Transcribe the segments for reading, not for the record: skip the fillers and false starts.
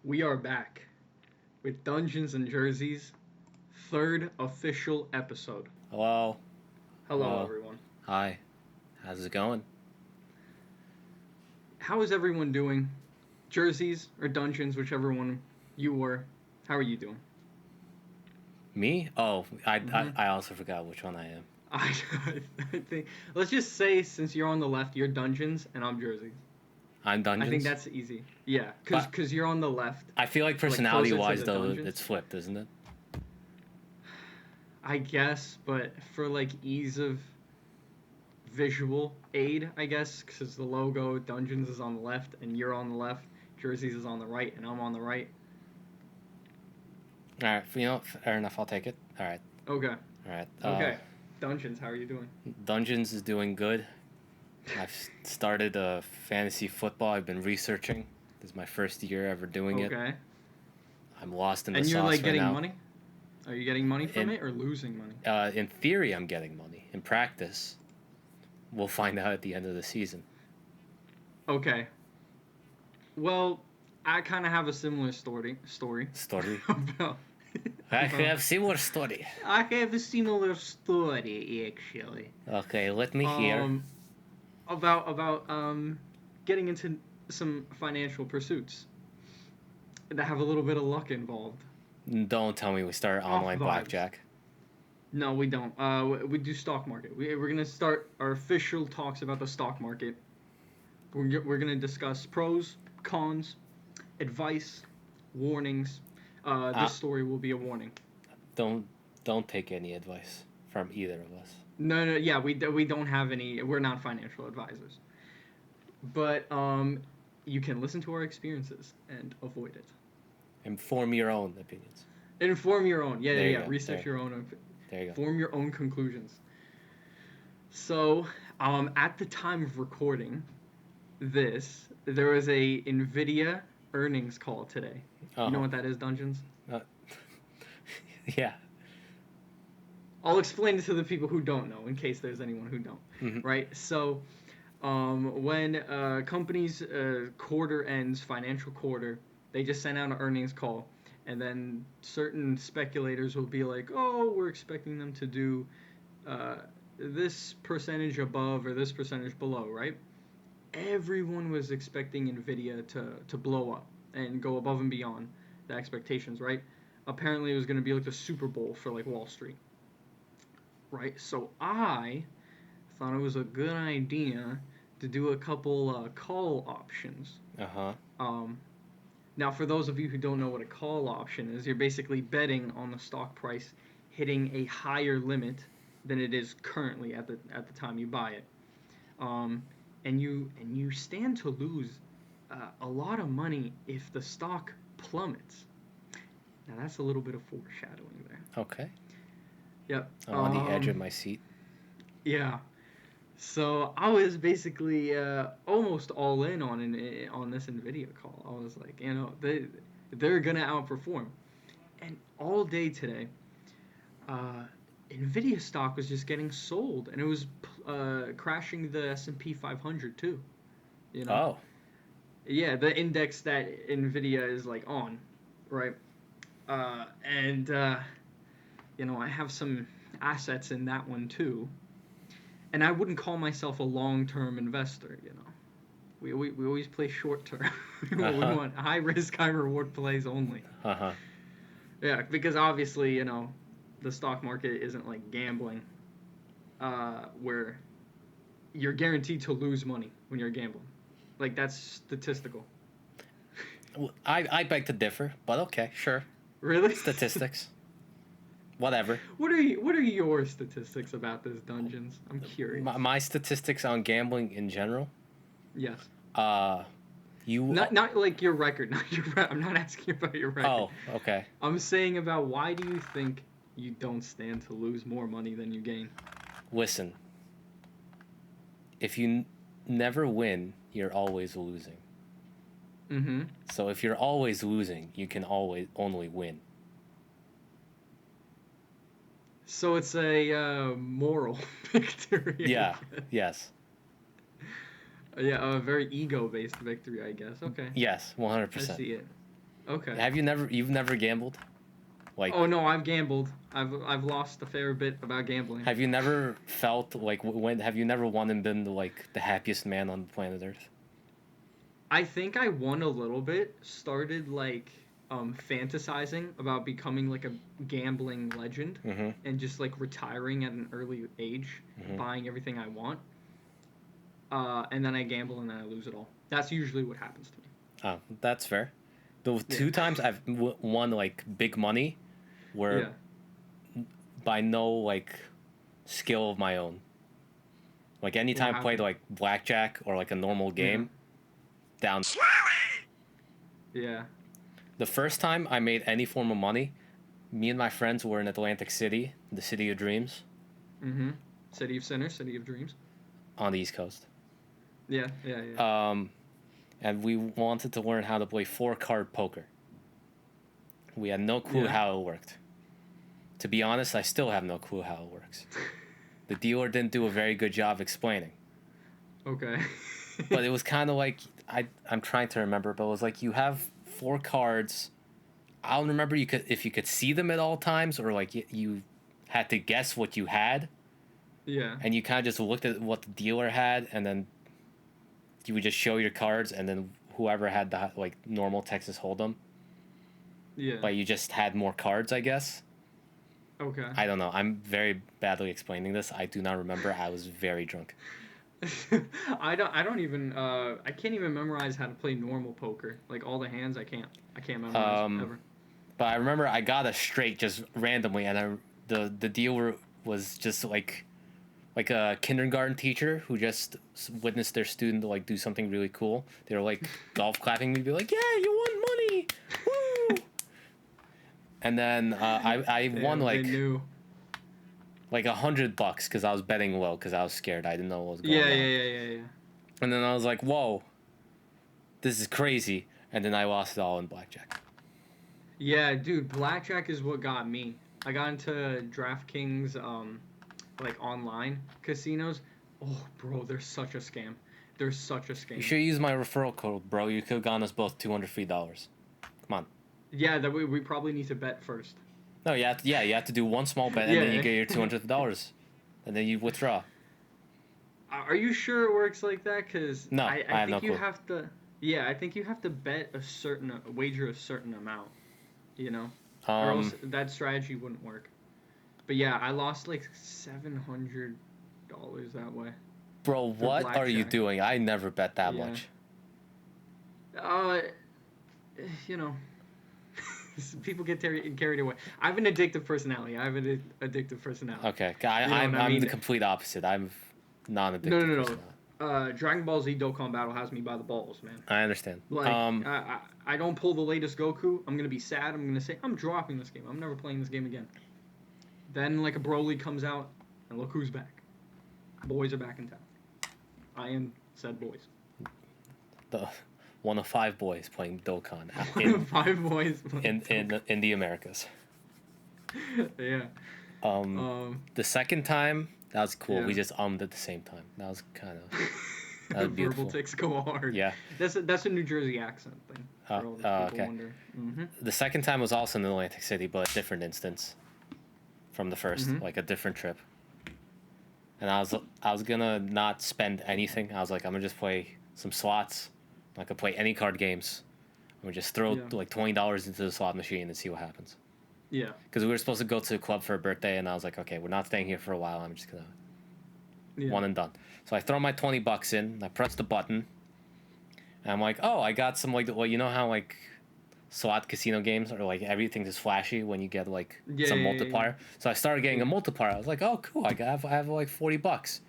We are back with Dungeons and Jerseys, third official episode. Hello. Hello, everyone. Hi. How's it going? How is everyone doing? Jerseys or Dungeons, whichever one you were. How are you doing? Me? Oh, I also forgot which one I am. I think let's just say since you're on the left, you're Dungeons and I'm Jerseys. I'm Dungeons. I think that's easy. Yeah, because you're on the left. I feel like personality-wise, though, it's flipped, isn't it? I guess, but for like ease of visual aid, I guess, because the logo Dungeons is on the left and you're on the left, Jerseys is on the right and I'm on the right. All right, fair enough. I'll take it. All right. Okay. All right. Okay. Dungeons, how are you doing? Dungeons is doing good. I've started fantasy football. I've been researching. This is my first year ever doing it. Okay. I'm lost in the sauce right now. And you're like getting money? Are you getting money from it or losing money? In theory, I'm getting money. In practice, we'll find out at the end of the season. Okay. Well, I kind of have a similar story. Story? About, I have similar story. I have a similar story, actually. Okay, let me hear. About getting into some financial pursuits that have a little bit of luck involved. Don't tell me we start online blackjack. No, we don't. We do stock market. We're gonna start our official talks about the stock market. We're gonna discuss pros, cons, advice, warnings. This story will be a warning. Don't take any advice from either of us. No, yeah, we don't have any. We're not financial advisors. But you can listen to our experiences and avoid it. Inform your own opinions. Inform your own. Yeah. Research your own. There you go. Form your own conclusions. So, at the time of recording this, there was a NVIDIA earnings call today. You know what that is, Dungeons? Yeah. I'll explain it to the people who don't know, in case there's anyone who don't. Mm-hmm. Right? So, when companies' quarter ends, financial quarter, they just send out an earnings call, and then certain speculators will be like, oh, we're expecting them to do this percentage above or this percentage below, right? Everyone was expecting NVIDIA to blow up and go above and beyond the expectations, right? Apparently it was going to be like the Super Bowl for like Wall Street, right? So I thought it was a good idea to do a couple call options. Now, for those of you who don't know what a call option is, you're basically betting on the stock price hitting a higher limit than it is currently at the time you buy it, and you stand to lose a lot of money if the stock plummets. Now that's a little bit of foreshadowing there. Okay. Yep. I'm on the edge of my seat. Yeah. So I was basically almost all in on this NVIDIA call. I was like, they're gonna outperform, and all day today, NVIDIA stock was just getting sold, and it was crashing the S&P 500 too. Oh. Yeah, the index that NVIDIA is like on, right? And I have some assets in that one too. And I wouldn't call myself a long-term investor, We always play short-term. We want high-risk, high-reward plays only. Yeah, because obviously, the stock market isn't like gambling, where you're guaranteed to lose money when you're gambling. Like, that's statistical. Well, I beg to differ, but okay, sure. Really? Statistics. Whatever. What are your statistics about this, Dungeons? I'm curious. My statistics on gambling in general? Yes. Not like your record, not your. I'm not asking about your record. Oh, okay. I'm saying about why do you think you don't stand to lose more money than you gain? Listen. If you never win, you're always losing. Mm-hmm. So if you're always losing, you can always only win. So it's a moral victory. Yeah. Yes. Yeah, a very ego-based victory, I guess. Okay. Yes, 100%. I see it. Okay. You've never gambled? Like, Oh no, I've gambled. I've lost a fair bit about gambling. have you never felt like when have you never won and been like the happiest man on planet Earth? I think I won a little bit. Started like fantasizing about becoming like a gambling legend Mm-hmm. and just like retiring at an early age, Mm-hmm. buying everything I want. And then I gamble and then I lose it all. That's usually what happens to me. Oh, that's fair. The Yeah. two times I've won like big money were Yeah. by no like skill of my own. Like What anytime I played happened? like blackjack or like a normal Yeah. game, down. Yeah. The first time I made any form of money, me and my friends were in Atlantic City, the city of dreams, Mm-hmm. City of Sinners, City of Dreams. on the East Coast. Yeah. Yeah. Yeah. And we wanted to learn how to play 4-card poker. We had no clue Yeah. how it worked. To be honest, I still have no clue how it works. The dealer didn't do a very good job explaining. Okay. But it was kind of like I'm trying to remember, but it was like you have 4 cards. I don't remember if you could see them at all times or like you had to guess what you had, Yeah. and you kind of just looked at what the dealer had, and then you would just show your cards, and then whoever had the like normal Texas Hold'em, Yeah. but you just had more cards, I guess. Okay. I don't know. I'm very badly explaining this. I do not remember. I was very drunk. I don't even I can't even memorize how to play normal poker. Like all the hands I can't memorize ever. But I remember I got a straight just randomly, and the dealer was just like a kindergarten teacher who just witnessed their student like do something really cool. They were like golf clapping me, be like, "Yeah, you won money, woo!" And then I won Damn, they like knew. $100 because I was betting low because I was scared. I didn't know what was going Yeah, on. yeah, yeah, yeah, yeah. And then I was like, "Whoa, this is crazy!" And then I lost it all in blackjack. Yeah, dude, blackjack is what got me. I got into DraftKings like online casinos. Oh, bro, they're such a scam. They're such a You scam. should use my referral code, bro. You could have gotten us both $200 free. Come on. Yeah, that we probably need to bet first. No, you have to do one small bet, and then you Yeah. get your $200, and then you withdraw. Are you sure it works like that? Cause No, I I have think no you clue. have to. Yeah, I think you have to bet wager a certain amount. You know, or else that strategy wouldn't work. But yeah, I lost like $700 that way. Bro, For what are you blackjack. doing? I never bet that Yeah. much. Uh, you know, people get carried away. I have an addictive personality. Addictive personality. Okay, You know I'm what I mean? the complete opposite. I'm non-addicted. No. person. Dragon Ball Z Dokkan Battle has me by the balls, man. I understand. Like, I don't pull the latest Goku. I'm gonna be sad. I'm gonna say I'm dropping this game. I'm never playing this game again. Then like a Broly comes out, and look who's back. Boys are back in town. I am said boys. the one of 5 boys playing Dokkan in 5 boys. in the Americas. Yeah. The second time that was cool. Yeah. We just at the same time. That was kind of that was beautiful. Verbal tics go hard. Yeah. That's a New Jersey accent thing. For all the people okay. wonder. Mm-hmm. The second time was also in Atlantic City, but a different instance from the first, Mhm. like a different trip. And I was gonna not spend anything. I was like, I'm gonna just play some slots. I could play any card games. I'm gonna just throw like $20 into the slot machine and see what happens. Yeah. Because we were supposed to go to a club for a birthday, and I was like, okay, we're not staying here for a while. I'm just gonna one and done. So I throw my $20 in. And I press the button. And I'm like, oh, I got some like, well, you know how like slot casino games are like everything's just flashy when you get like some multiplier. So I started getting a multiplier. I was like, oh, cool. I have like $40,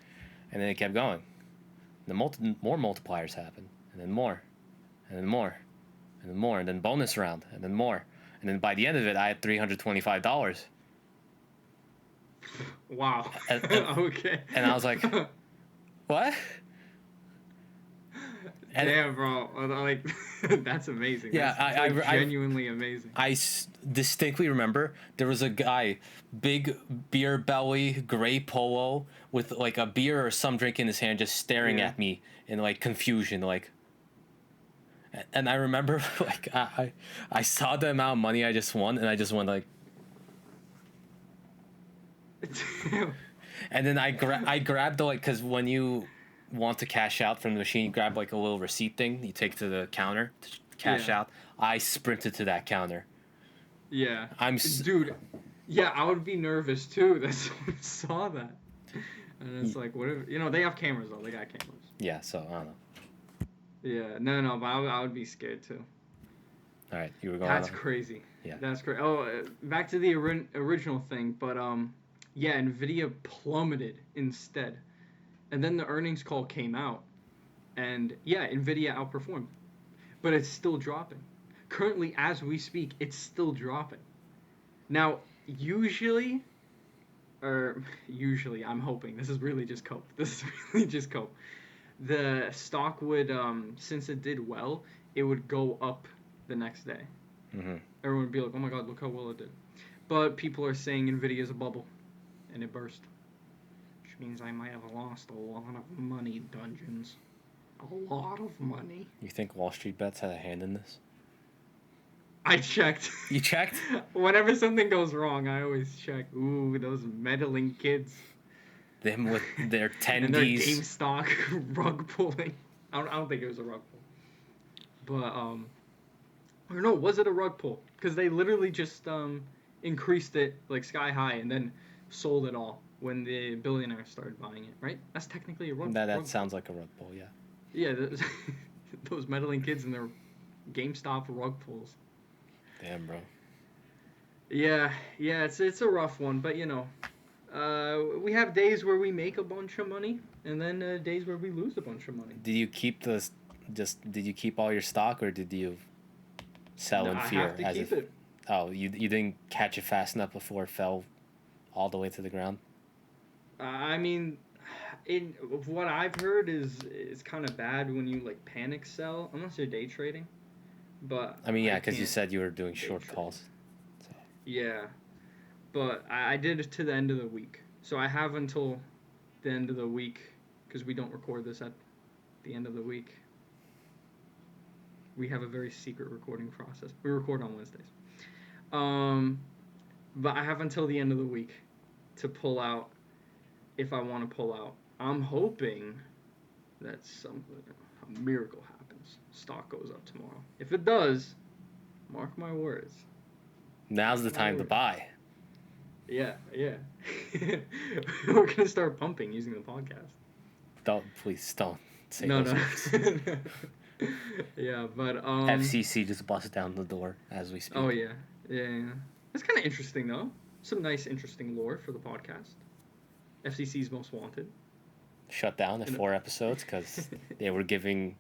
and then it kept going. The more multipliers happened, and then more, and then more, and then more, and then bonus round, and then more, and then by the end of it, I had $325. Wow. Okay. And I was like, what? And damn, bro. Like, that's amazing. Yeah, that's genuinely amazing. I distinctly remember there was a guy, big beer belly, gray polo, with like a beer or some drink in his hand, just staring at me in like confusion, like. And I remember, like, I saw the amount of money I just won, and I just went like, and then I grabbed the, like, because when you want to cash out from the machine, you grab like a little receipt thing you take to the counter to cash Yeah. out. I sprinted to that counter. Yeah. I'm Dude, yeah, I would be nervous too. That's when I saw that. And it's like, whatever. You know, they have cameras, though. They got cameras. Yeah, so I don't know. Yeah, no, but I would be scared too. All right, you were going That's on. crazy. Yeah. That's crazy. Oh, back to the original thing, but yeah, Nvidia plummeted instead, and then the earnings call came out, and yeah, Nvidia outperformed, but it's still dropping. Currently, as we speak, it's still dropping. Now, usually, I'm hoping this is really just cope. This is really just cope. The stock would, since it did well, it would go up the next day. Mm-hmm. Everyone would be like, oh my god, look how well it did. But people are saying Nvidia is a bubble, and it burst. Which means I might have lost a lot of money, Dungeons. A lot of money. You think Wall Street Bets had a hand in this? I checked. You checked? Whenever something goes wrong, I always check. Ooh, those meddling kids. Them with their tendies. And their GameStop rug pulling. I don't think it was a rug pull. But, or no, was it a rug pull? Because they literally just increased it like sky high and then sold it all when the billionaires started buying it, right? That's technically a rug pull. That sounds like a rug pull, yeah. Yeah, those meddling kids and their GameStop rug pulls. Damn, bro. Yeah, it's a rough one, but you know, we have days where we make a bunch of money, and then days where we lose a bunch of money. Did you keep did you keep all your stock, or did you sell in fear? I have to keep it. Oh, you didn't catch it fast enough before it fell all the way to the ground? I mean, what I've heard is it's kind of bad when you like panic sell, unless you're day trading. But I mean, yeah, because you said you were doing short calls. So. Yeah, but I did it to the end of the week, so I have until the end of the week because we don't record this at the end of the week. We have a very secret recording process. We record on Wednesdays. But I have until the end of the week to pull out if I want to pull out. I'm hoping that a miracle happens. Stock goes up tomorrow. If it does, mark my words. Now's the time to buy. Yeah. We're gonna start pumping using the podcast. Please don't say no. words. Yeah, but FCC just busted down the door as we speak. Oh yeah. It's kind of interesting though. Some nice, interesting lore for the podcast. FCC's Most Wanted. Shut down at 4 episodes because they were giving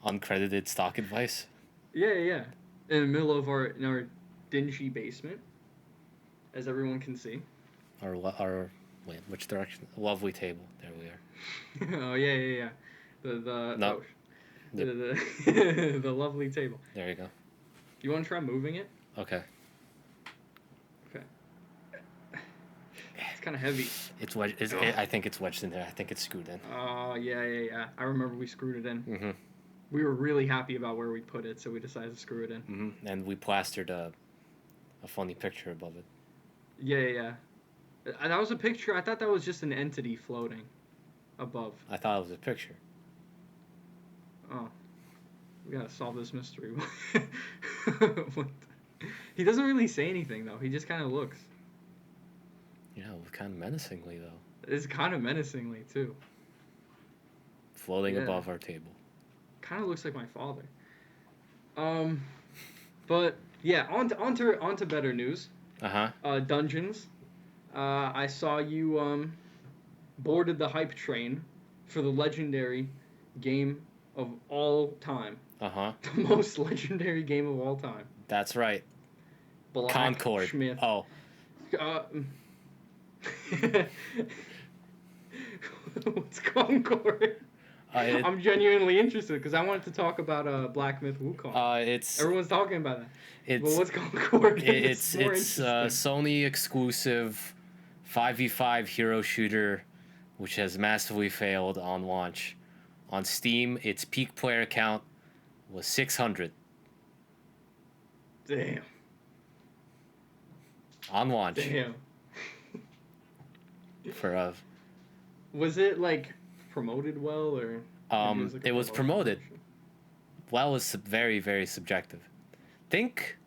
uncredited stock advice. Yeah. In the middle of our dingy basement, as everyone can see. Wait, which direction? Lovely table. There we are. Oh yeah. No. The lovely table. There you go. You want to try moving it? Okay. It's kind of heavy. It's wedged. I think it's wedged in there. I think it's screwed in. Oh yeah. I remember we screwed it in. Mm-hmm. We were really happy about where we put it, so we decided to screw it in. Mm-hmm. And we plastered a funny picture above it. Yeah. That was a picture. I thought that was just an entity floating above. I thought it was a picture. Oh. We gotta solve this mystery. He doesn't really say anything, though. He just kind of looks. Yeah, kind of menacingly, though. It's kind of menacingly, too. Floating above our table. Kind of looks like my father. But, yeah, on to better news. Uh-huh. Dungeons. I saw you boarded the hype train for the legendary game of all time. Uh-huh. The most legendary game of all time. That's right. Black Concord. Smith. Oh. What's Concord? I'm genuinely interested because I wanted to talk about Black Myth Wukong. Everyone's talking about that. Well, what's Concord? It's Sony exclusive 5v5 hero shooter, which has massively failed on launch. On Steam, its peak player count was 600 Damn. on launch Damn. for a. Was it like promoted well or? Maybe like It was promotion promoted. version? Well, was very, very subjective. Think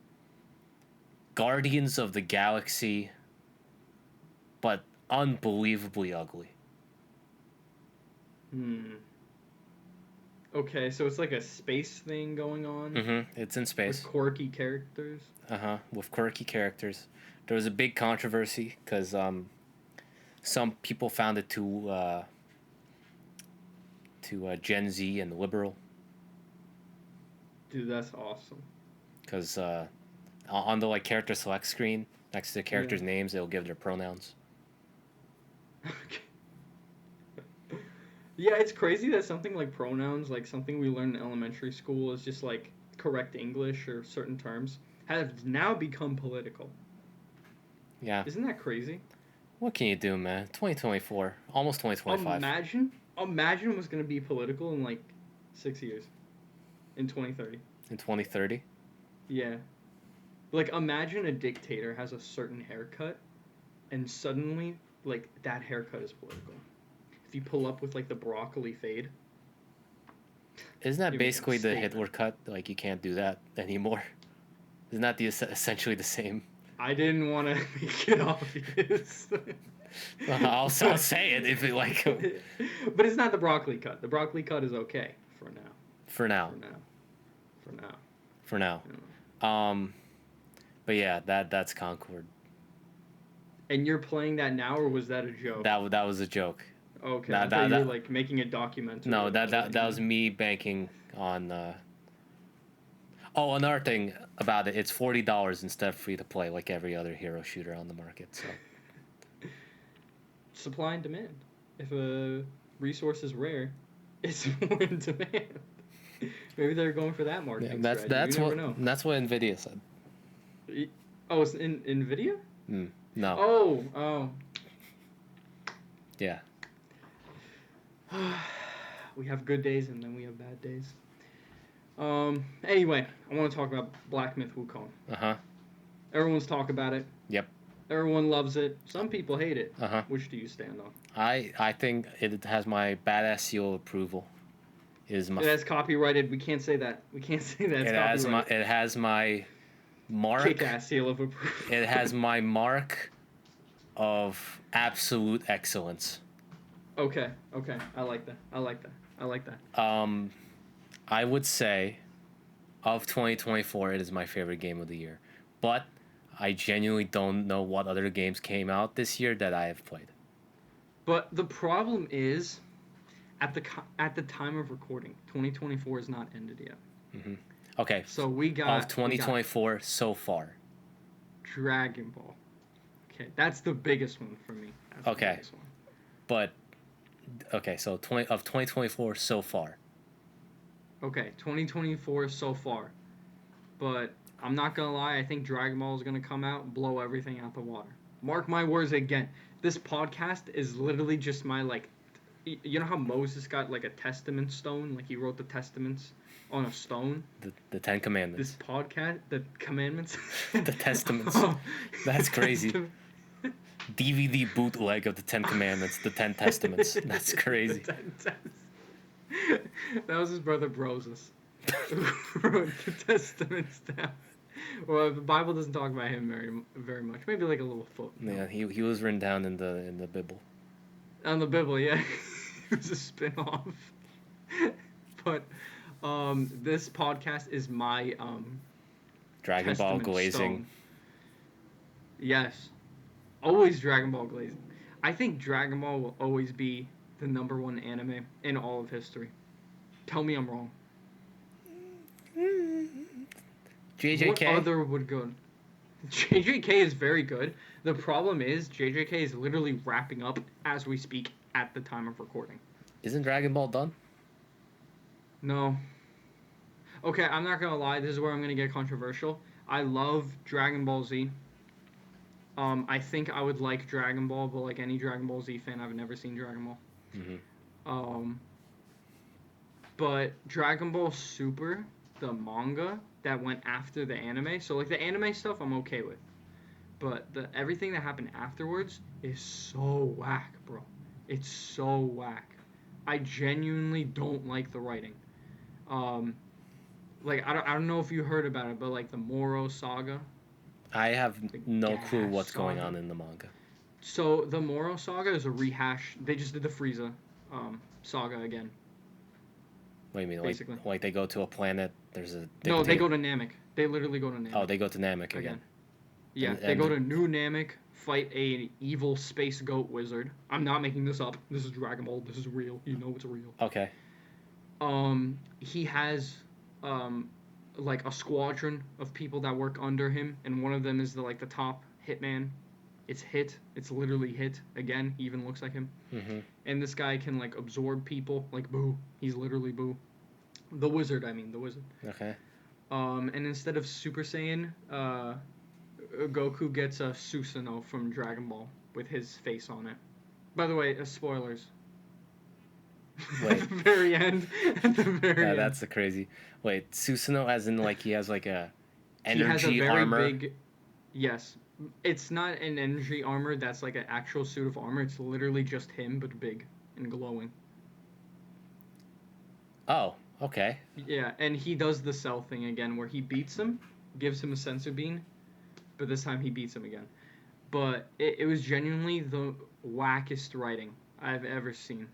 Guardians of the Galaxy, but unbelievably ugly. Okay, so it's like a space thing going on It's in with space. quirky characters. With quirky characters. There was a big controversy because some people found it too Gen Z and liberal. Dude, that's awesome. Because on the like character select screen next to the characters' names, it'll give their pronouns. Okay. Yeah, it's crazy that something like pronouns, like something we learned in elementary school, is just like correct English or certain terms, have now become political. Yeah. Isn't that crazy? What can you do, man? 2024, almost 2025. Imagine what's gonna be political in like 6 years, in 2030. In 2030. Yeah. Like, imagine a dictator has a certain haircut, and suddenly, like, that haircut is political. If you pull up with, like, the broccoli fade. Isn't that basically the Hitler cut? Like, you can't do that anymore. Isn't that essentially the same? I didn't want to make it obvious. I'll say it if it, like... But it's not the broccoli cut. The broccoli cut is okay for now. For now. But yeah, that's Concord. And you're playing that now, or was that a joke? That was a joke. Okay, I thought you were like making a documentary. No, that was me banking on. Oh, another thing about it, it's $40 instead of free to play, like every other hero shooter on the market. So. Supply and demand. If a resource is rare, it's more in demand. Maybe they're going for that marketing strategy. That's what Nvidia said. Oh, it's in Nvidia? No. Oh. Yeah. We have good days and then we have bad days. Anyway, I want to talk about Black Myth Wukong. Everyone's talking about it. Yep. Everyone loves it. Some people hate it. Uh-huh. Which do you stand on? I think it has my badass seal of approval. It has copyrighted. We can't say that. It has my mark. Kick-ass seal of approval. It has my mark of absolute excellence. Okay. I like that. I would say of 2024, it is my favorite game of the year. But I genuinely don't know what other games came out this year that I have played. But the problem is, at the time of recording, 2024 is not ended yet. Okay. So we got of 2024 so far. Dragon Ball. Okay, that's the biggest one for me. Okay. But okay, so 2024 so far. Okay, 2024 so far. But I'm not gonna lie, I think Dragon Ball is gonna come out and blow everything out the water. Mark my words again. This podcast is literally just my like. You know how Moses got like a testament stone, like he wrote the testaments on a stone. The Ten Commandments. This podcast, the commandments. The testaments. That's crazy. DVD bootleg of the Ten Commandments, the 10 Testaments. That's crazy. That was his brother Broses. Who wrote the Testaments down. Well, the Bible doesn't talk about him very much. Maybe like a little footnote. Yeah, he was written down in the Bible. On the Bible, yeah. It was a spin-off. But this podcast is my Dragon Ball glazing. Stone. Yes. Always Dragon Ball glazing. I think Dragon Ball will always be the #1 anime in all of history. Tell me I'm wrong. JJK. What other would go? JJK is very good. The problem is JJK is literally wrapping up as we speak at the time of recording. Isn't Dragon Ball done? No. Okay, I'm not gonna lie. This is where I'm gonna get controversial. I love Dragon Ball Z. I think I would like Dragon Ball, but like any Dragon Ball Z fan, I've never seen Dragon Ball. But Dragon Ball Super the manga that went after the anime. So like the anime stuff I'm okay with. But the everything that happened afterwards is so whack, bro. It's so whack. I genuinely don't like the writing. Um, like I don't know if you heard about it, but like the Moro saga, I have the no clue Gas what's going saga. on in the manga. So the Moro saga is a rehash. They just did the Frieza saga again, What do you mean? basically. Like they go to a planet. There's a No, they dictator. go to Namek. They literally go to Oh, Namek they go to Namek again. again. Yeah, And they go and to New Namek, fight a evil space goat wizard. I'm not making this up. This is Dragon Ball. This is real. You know it's real. okay. He has like a squadron of people that work under him, and one of them is the top hitman. It's Hit. It's literally Hit again. He even looks like him. Mm-hmm. And this guy can like absorb people, like Boo. He's literally Boo. The wizard, I mean, the wizard. Okay. And instead of Super Saiyan, Goku gets a Susanoo from Dragon Ball with his face on it. By the way, spoilers. Wait. At the very end. At the very Yeah, end. that's the crazy. Wait, Susanoo, as in like he has like a He has a energy very armor. big. Yes. It's not an energy armor that's like an actual suit of armor. It's literally just him, but big and glowing. Oh, okay. Yeah, and he does the Cell thing again where he beats him, gives him a sensor beam, but this time he beats him again. But it was genuinely the wackest writing I've ever seen.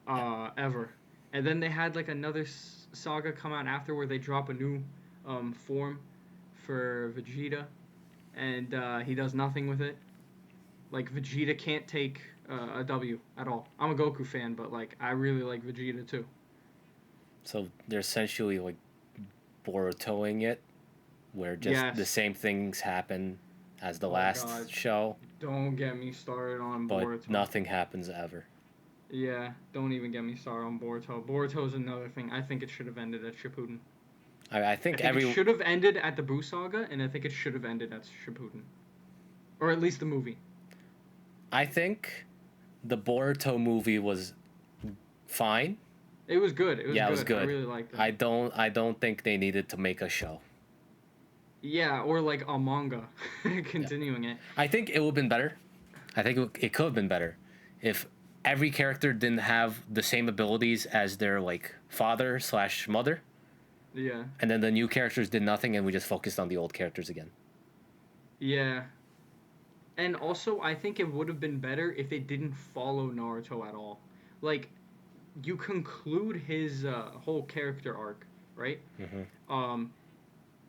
Ever. And then they had like another saga come out after where they drop a new form for Vegeta, and he does nothing with it. Like Vegeta can't take a W at all. I'm a Goku fan, but like I really like Vegeta too. So they're essentially like Borutoing it, where just the Yes. same things happen as the Oh last God. show, Don't get me started on but Boruto. nothing happens ever. Yeah, don't even get me started on Boruto. Boruto's another thing. I think it should have ended at Shippuden. I I think think it should have ended at the Buu saga, and I think it should have ended at Shippuden, or at least the movie. I think the Boruto movie was fine. It was good. It was Yeah, it good. was good. I really liked it. I don't think they needed to make a show. Yeah, or like a manga, continuing it. I think it would have been better. I think it could have been better if every character didn't have the same abilities as their like father slash mother, Yeah. and then the new characters did nothing, and we just focused on the old characters again. Yeah. And also, I think it would have been better if it didn't follow Naruto at all. Like, you conclude his whole character arc, right? Mm-hmm.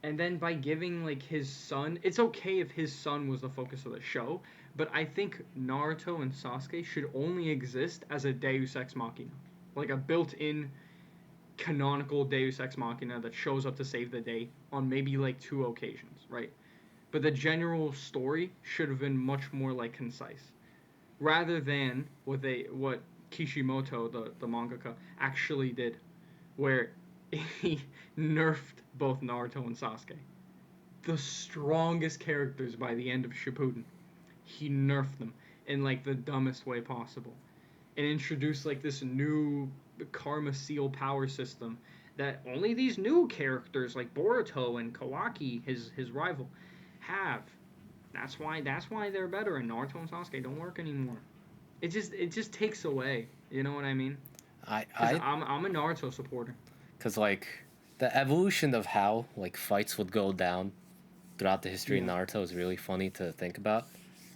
And then by giving like his son, it's okay if his son was the focus of the show, but I think Naruto and Sasuke should only exist as a Deus Ex Machina, like a built-in canonical Deus Ex Machina that shows up to save the day on maybe like two occasions, right? But the general story should have been much more like concise, rather than what Kishimoto, the mangaka, actually did, where he nerfed both Naruto and Sasuke, the strongest characters by the end of Shippuden. He nerfed them in like the dumbest way possible, and introduced like this new Karma Seal power system that only these new characters like Boruto and Kawaki, his rival, have. That's why they're better, and Naruto and Sasuke don't work anymore. It just takes away. You know what I mean? Because I'm a Naruto supporter. Because like the evolution of how like fights would go down throughout the history of Naruto is really funny to think about.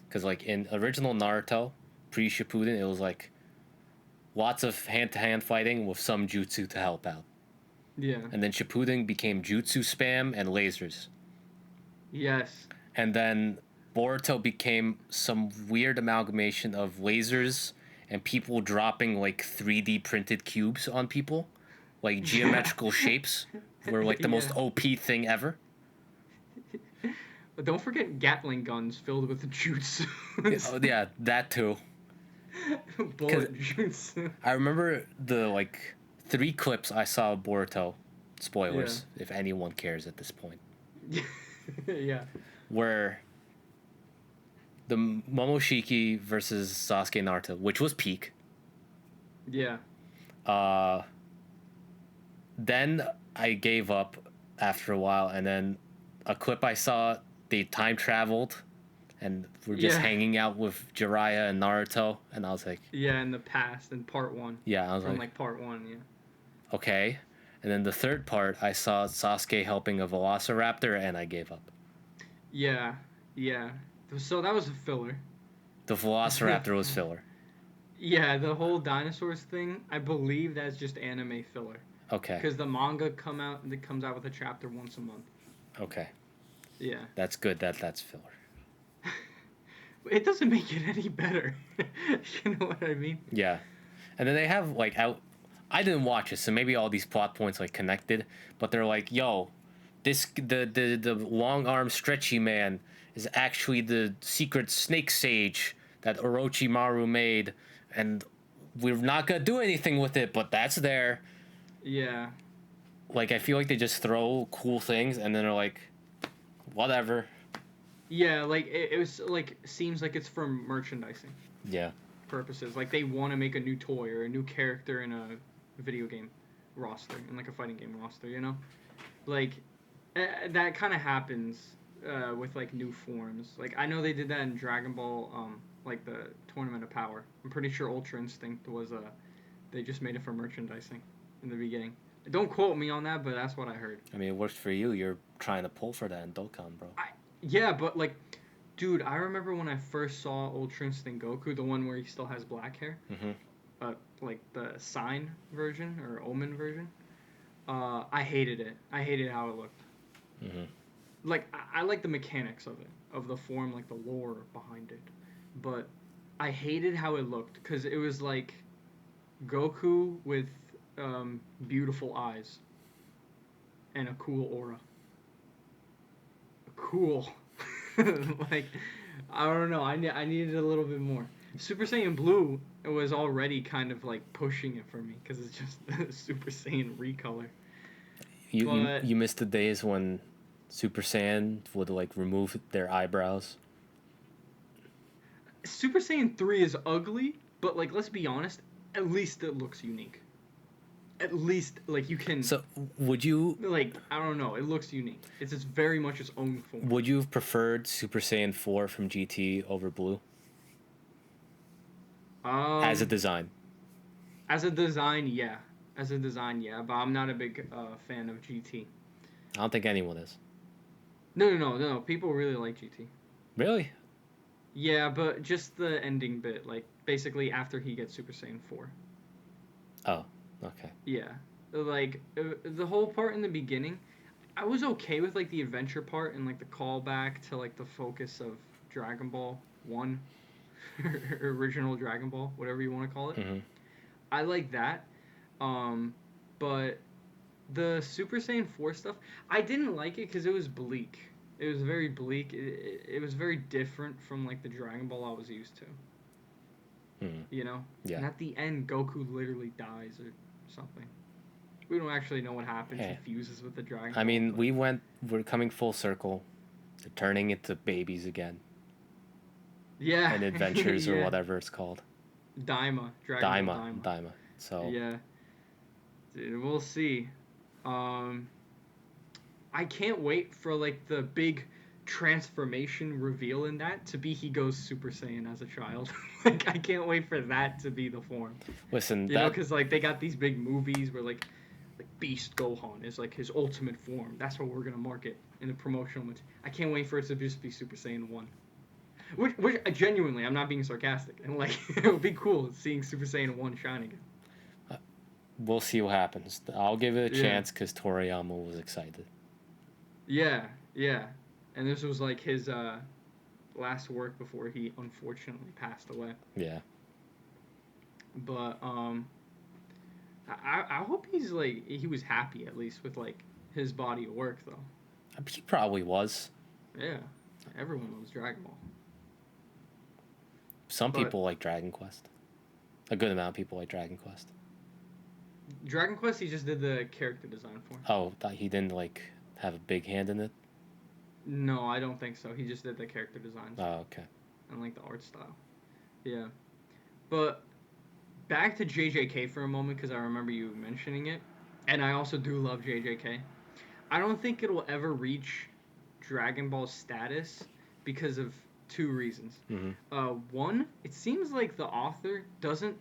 Because like in original Naruto, pre Shippuden, it was like lots of hand to hand fighting with some jutsu to help out. Yeah. And then Shippuden became jutsu spam and lasers. Yes. And then Boruto became some weird amalgamation of lasers and people dropping like 3D printed cubes on people, like geometrical shapes, were like the most OP thing ever. But don't forget Gatling guns filled with jutsu. Yeah, that too. Bullet jutsu. I remember the like 3 clips I saw of Boruto. Spoilers, if anyone cares at this point. Yeah. Where the Momoshiki versus Sasuke Naruto, which was peak. Yeah. then I gave up after a while, and then a clip I saw, they time traveled, and we're just Yeah. hanging out with Jiraiya and Naruto, and I was like, Yeah, in the past, in part 1. yeah, I was From like, like part 1, yeah. okay. And then the third part, I saw Sasuke helping a Velociraptor, and I gave up. Yeah. Yeah. So that was a filler. The Velociraptor was filler. Yeah, the whole dinosaurs thing, I believe that's just anime filler. Okay. Because the manga comes out with a chapter once a month. Okay. Yeah. That's good that's filler. It doesn't make it any better. You know what I mean? Yeah. And then they have like out I didn't watch it, so maybe all these plot points like connected, but they're like, yo, the long arm stretchy man is actually the secret snake sage that Orochimaru made, and we're not gonna do anything with it, but that's there. Yeah. Like, I feel like they just throw cool things and then they're like, whatever. Yeah, like it was like seems like it's for merchandising Yeah. purposes. Like they want to make a new toy or a new character in a video game roster, in like a fighting game roster, you know? Like that kind of happens with like new forms. Like I know they did that in Dragon Ball, like the Tournament of Power. I'm pretty sure Ultra Instinct was they just made it for merchandising in the beginning. Don't quote me on that, but that's what I heard. I mean, it works for you. You're trying to pull for that in Dokkan, bro. Yeah, but like, dude, I remember when I first saw Ultra Instinct Goku, the one where he still has black hair. Mm-hmm. Like the Sign version or Omen version. I hated it. I hated how it looked. Mm-hmm. Like I like the mechanics of it, of the form, like the lore behind it, but I hated how it looked because it was like Goku with beautiful eyes and a cool aura. Cool. Like I don't know. I needed a little bit more. Super Saiyan Blue was already kind of like pushing it for me because it's just Super Saiyan recolor. You missed the days when Super Saiyan would like remove their eyebrows. Super Saiyan 3 is ugly, but like let's be honest, at least it looks unique. At least like you can. So would you like I don't know, it looks unique. It's very much its own form. Would you have preferred Super Saiyan 4 from GT over Blue? As a design. As a design, yeah. As a design, yeah. But I'm not a big fan of GT. I don't think anyone is. No. People really like GT. Really? Yeah, but just the ending bit, like basically after he gets Super Saiyan 4. Oh, okay. Yeah, like the whole part in the beginning, I was okay with like the adventure part and like the callback to like the focus of Dragon Ball 1, original Dragon Ball, whatever you want to call it. Mm-hmm. I like that, but the Super Saiyan 4 stuff, I didn't like it because it was bleak. It was very bleak. It was very different from like the Dragon Ball I was used to. Mm-hmm. You know? Yeah. And at the end, Goku literally dies or something. We don't actually know what happens. Hey. He fuses with the Dragon I mean, Ball, we're coming full circle. They're turning into babies again. Yeah. And adventures yeah. or whatever it's called. Daima. Dragon Ball Daima. Daima. So. Yeah. Dude, we'll see. I can't wait for like the big transformation reveal in that to be he goes Super Saiyan as a child. Like I can't wait for that to be the form. Listen, you know, because like they got these big movies where like Beast Gohan is like his ultimate form. That's what we're gonna market in the promotional material. I can't wait for it to just be Super Saiyan 1. Which genuinely, I'm not being sarcastic, and like it would be cool seeing Super Saiyan 1 shine again. We'll see what happens. I'll give it a chance because Toriyama was excited. Yeah, and this was like his last work before he unfortunately passed away. Yeah. But I hope he's like he was happy at least with like his body of work though. He probably was. Yeah, everyone loves Dragon Ball. Some people like Dragon Quest. A good amount of people like Dragon Quest. Dragon Quest, he just did the character design for. Oh, he didn't like have a big hand in it? No, I don't think so. He just did the character designs. Oh, okay. And like the art style. Yeah. But back to JJK for a moment because I remember you mentioning it. and I also do love JJK. I don't think it'll ever reach Dragon Ball status because of two reasons. Mm-hmm. One, it seems like the author doesn't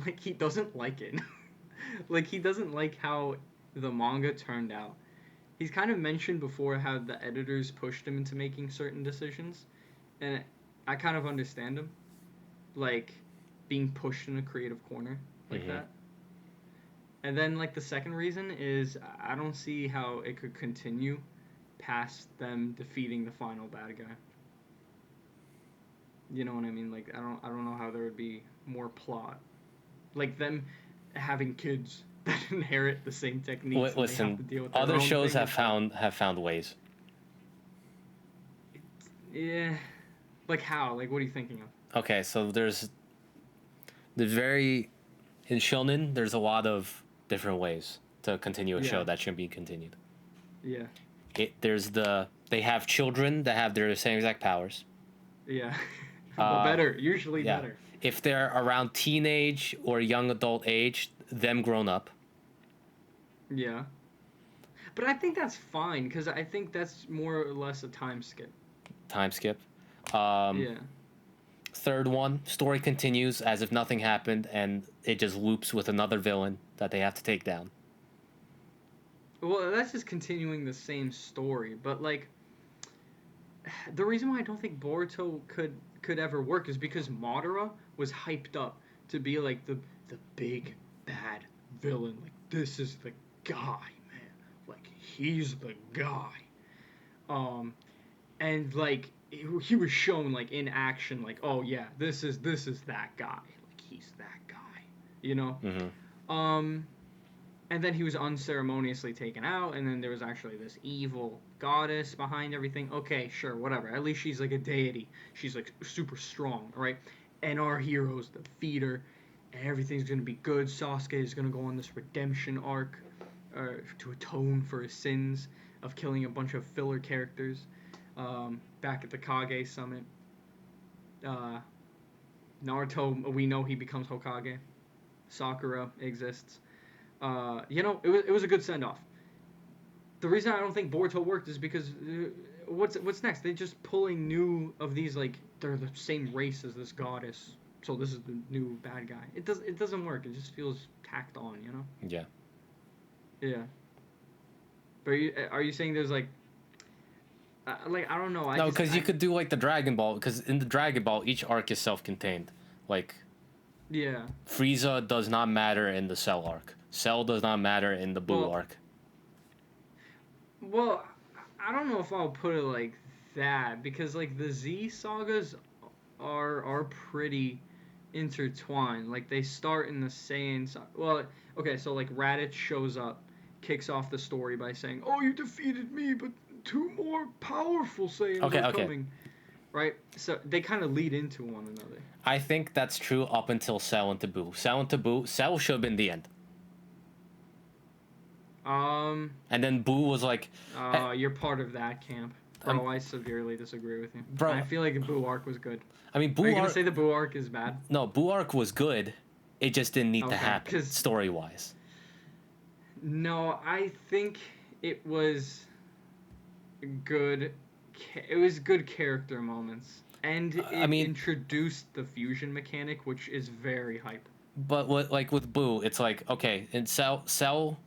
like he doesn't like it. Like he doesn't like how the manga turned out. He's kind of mentioned before how the editors pushed him into making certain decisions, and I kind of understand him, like being pushed in a creative corner like Mm-hmm. that. And then like the second reason is I don't see how it could continue past them defeating the final bad guy. You know what I mean? Like I don't know how there would be more plot. Like them having kids that inherit the same techniques and they have to Listen, deal with their other own shows thing. have found ways. Yeah. Like how? Like what are you thinking of? Okay, so there's very in shonen there's a lot of different ways to continue a Yeah. show that shouldn't be continued. Yeah. They have children that have their same exact powers. Yeah. Well, better. Usually Yeah. better. If they're around teenage or young adult age, them grown up. Yeah. But I think that's fine because I think that's more or less a time skip. Time skip. Um, Yeah. Third one, story continues as if nothing happened, and it just loops with another villain that they have to take down. Well, that's just continuing the same story, but like the reason why I don't think Boruto could ever work is because Madara was hyped up to be like the big bad villain. Like this is the guy, man. Like he's the guy. Um, and like he was shown like in action, like oh yeah, this is that guy. Like he's that guy, you know. Mm-hmm. And then he was unceremoniously taken out, and then there was actually this evil goddess behind everything. Okay, sure, whatever. At least she's like a deity. She's like super strong, right? And our heroes defeat her, and everything's gonna be good. Sasuke is gonna go on this redemption arc to atone for his sins of killing a bunch of filler characters back at the Kage Summit. Uh, Naruto, we know he becomes Hokage. Sakura exists. It was a good send off. The reason I don't think Boruto worked is because what's next? They're just pulling new of these like they're the same race as this goddess, so this is the new bad guy. It doesn't work. It just feels tacked on, you know? Yeah. Yeah. But are you saying there's like I don't know. No, because you could do like the Dragon Ball. Because in the Dragon Ball, each arc is self-contained. Like Yeah. Frieza does not matter in the Cell arc. Cell does not matter in the Buu arc. Well, I don't know if I'll put it like that because like the Z sagas are pretty intertwined. Like they start in the same. Well, okay, so like Raditz shows up, kicks off the story by saying, "Oh, you defeated me, but two more powerful Saiyans are coming." Right? So they kind of lead into one another. I think that's true up until Cell into Buu. Cell should have been the end. And then Buu was like... You're part of that camp. Bro, I severely disagree with you. Bro, I feel like the Buu arc was good. I mean, Are you going to say the Buu arc is bad? No, Buu arc was good. It just didn't need to happen, story-wise. No, I think it was good. It was good character moments. And it introduced the fusion mechanic, which is very hype. But with Buu, it's like, okay, in Cell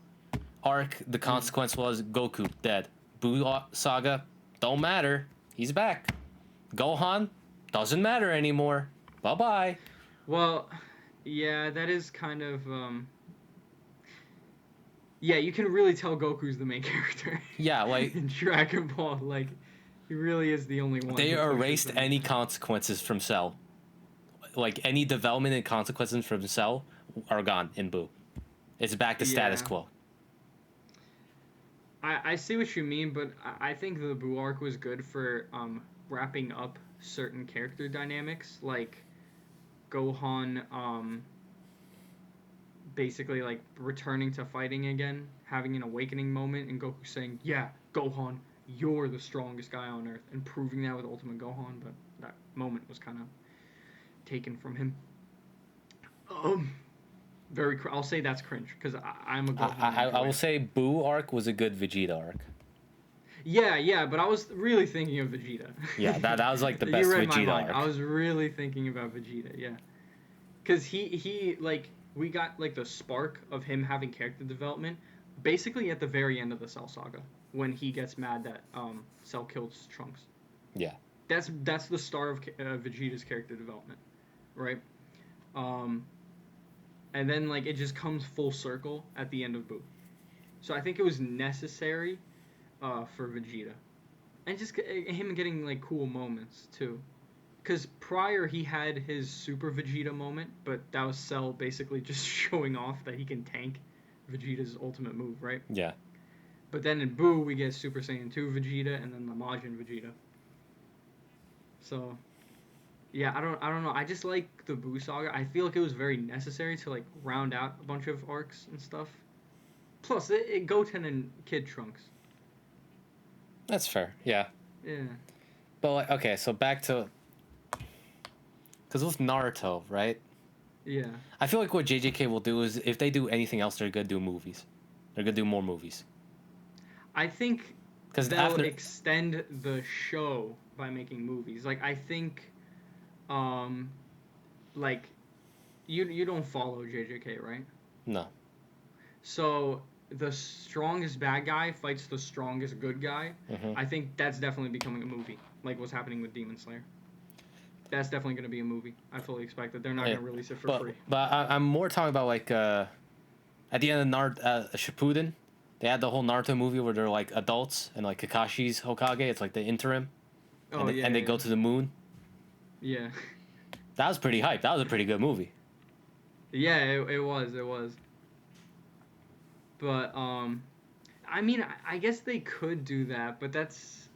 arc, the consequence was Goku dead. Buu saga, don't matter. He's back. Gohan, doesn't matter anymore. Bye-bye. Well, yeah, that is kind of... Yeah, you can really tell Goku's the main character. Yeah, like... in Dragon Ball, like, he really is the only one. They erased any consequences from Cell. Like, any development and consequences from Cell are gone in Buu. It's back to status quo. I see what you mean, but I think the Buu arc was good for wrapping up certain character dynamics, like Gohan basically like returning to fighting again, having an awakening moment, and Goku saying, "Yeah, Gohan, you're the strongest guy on Earth," and proving that with Ultimate Gohan, but that moment was kind of taken from him. I'll say that's cringe because I'm a I, Gohan I will enjoyer. say Boo arc was a good Vegeta arc. Yeah, but I was really thinking of Vegeta. Yeah, that was like the You best read my Vegeta mind. I arc. was really thinking about Vegeta. Yeah, because he like we got like the spark of him having character development basically at the very end of the Cell Saga when he gets mad that Cell kills Trunks. Yeah. That's the start of Vegeta's character development, right? Um, and then like it just comes full circle at the end of Boo. So I think it was necessary for Vegeta, and just him getting like cool moments too. Because prior he had his Super Vegeta moment, but that was Cell basically just showing off that he can tank Vegeta's ultimate move, right? Yeah. But then in Boo we get Super Saiyan 2 Vegeta and then the Majin Vegeta. So yeah, I don't know. I just like the Boo saga. I feel like it was very necessary to like round out a bunch of arcs and stuff. Plus, Goten and Kid Trunks. That's fair. Yeah. Yeah. But like, okay, so back to because with Naruto, right? Yeah. I feel like what JJK will do is if they do anything else, they're gonna do movies. They're gonna do more movies. I think Because they'll after extend the show by making movies. Like I think, um, like you don't follow JJK, right? no, So the strongest bad guy fights the strongest good guy. mm-hmm. I think that's definitely becoming a movie, like what's happening with Demon Slayer. That's definitely going to be a movie. I fully expect that they're not Yeah. going to release it for free. But I'm more talking about like at the end of Shippuden, they had the whole Naruto movie where they're like adults and like Kakashi's Hokage. It's like the interim, Oh yeah, and they yeah, go yeah. to the moon. Yeah. That was pretty hype. That was a pretty good movie. Yeah, it was. But I mean, I guess they could do that, but that's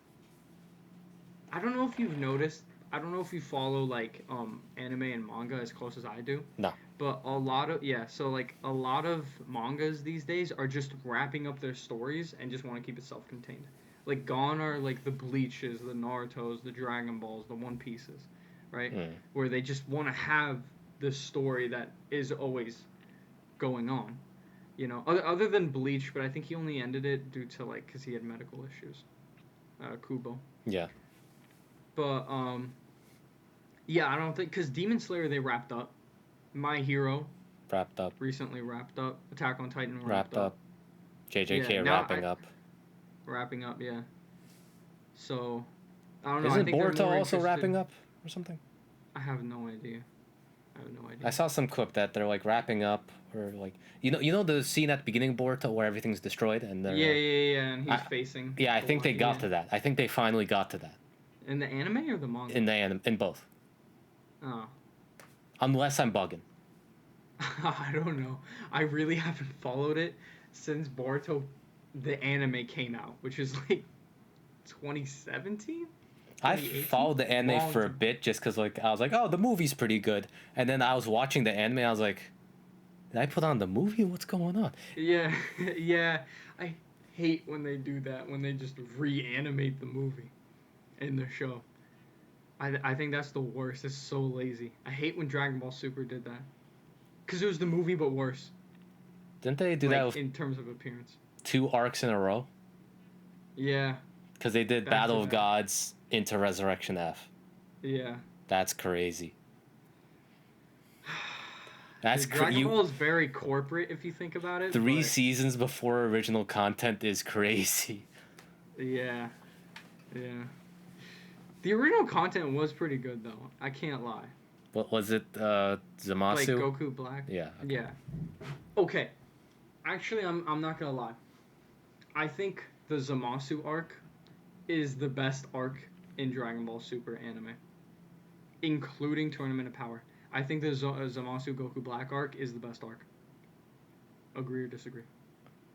I don't know if you've noticed. I don't know if you follow like anime and manga as close as I do. No. But a lot of so like a lot of mangas these days are just wrapping up their stories and just want to keep it self-contained. Like gone are like the Bleaches, the Naruto's, the Dragon Balls, the One Pieces, right? Mm. Where they just want to have this story that is always going on. You know, other than Bleach, but I think he only ended it due to like because he had medical issues. Kubo. Yeah. But yeah, I don't think because Demon Slayer they wrapped up. My Hero Wrapped up. recently wrapped up. Attack on Titan Wrapped up. JJK Yeah, wrapping up. wrapping up, yeah. So I don't know. I Isn't think they're Boruto more also interested. wrapping up or something? I have no idea. I saw some clip that they're like wrapping up or like you know the scene at the beginning of Boruto where everything's destroyed and they're Yeah, and he's facing. yeah, I the think they lion, got to that. I think they finally got to that In the anime or the manga? in both. Oh. Unless I'm bugging. I don't know. I really haven't followed it since Boruto, the anime came out, which is like 2017. I followed the anime for a bit just because like I was like, oh, the movie's pretty good, and then I was watching the anime. I was like, did I put on the movie? What's going on? Yeah, yeah. I hate when they do that. When they just reanimate the movie in the show. I think that's the worst. It's so lazy. I hate when Dragon Ball Super did that. Because it was the movie, but worse. Didn't they do that with in terms of appearance? 2 arcs in a row? Yeah. Because they did Battle of Gods into Resurrection F. Yeah. That's crazy. That's Dragon Ball is very corporate if you think about it. 3 seasons before original content is crazy. Yeah. Yeah. The original content was pretty good though. I can't lie. What was it? Zamasu? Like Goku Black? Yeah. Okay. Yeah. Okay. Actually, I'm not gonna lie. I think the Zamasu arc is the best arc in Dragon Ball Super anime, including Tournament of Power. I think the Zamasu Goku Black arc is the best arc. Agree or disagree?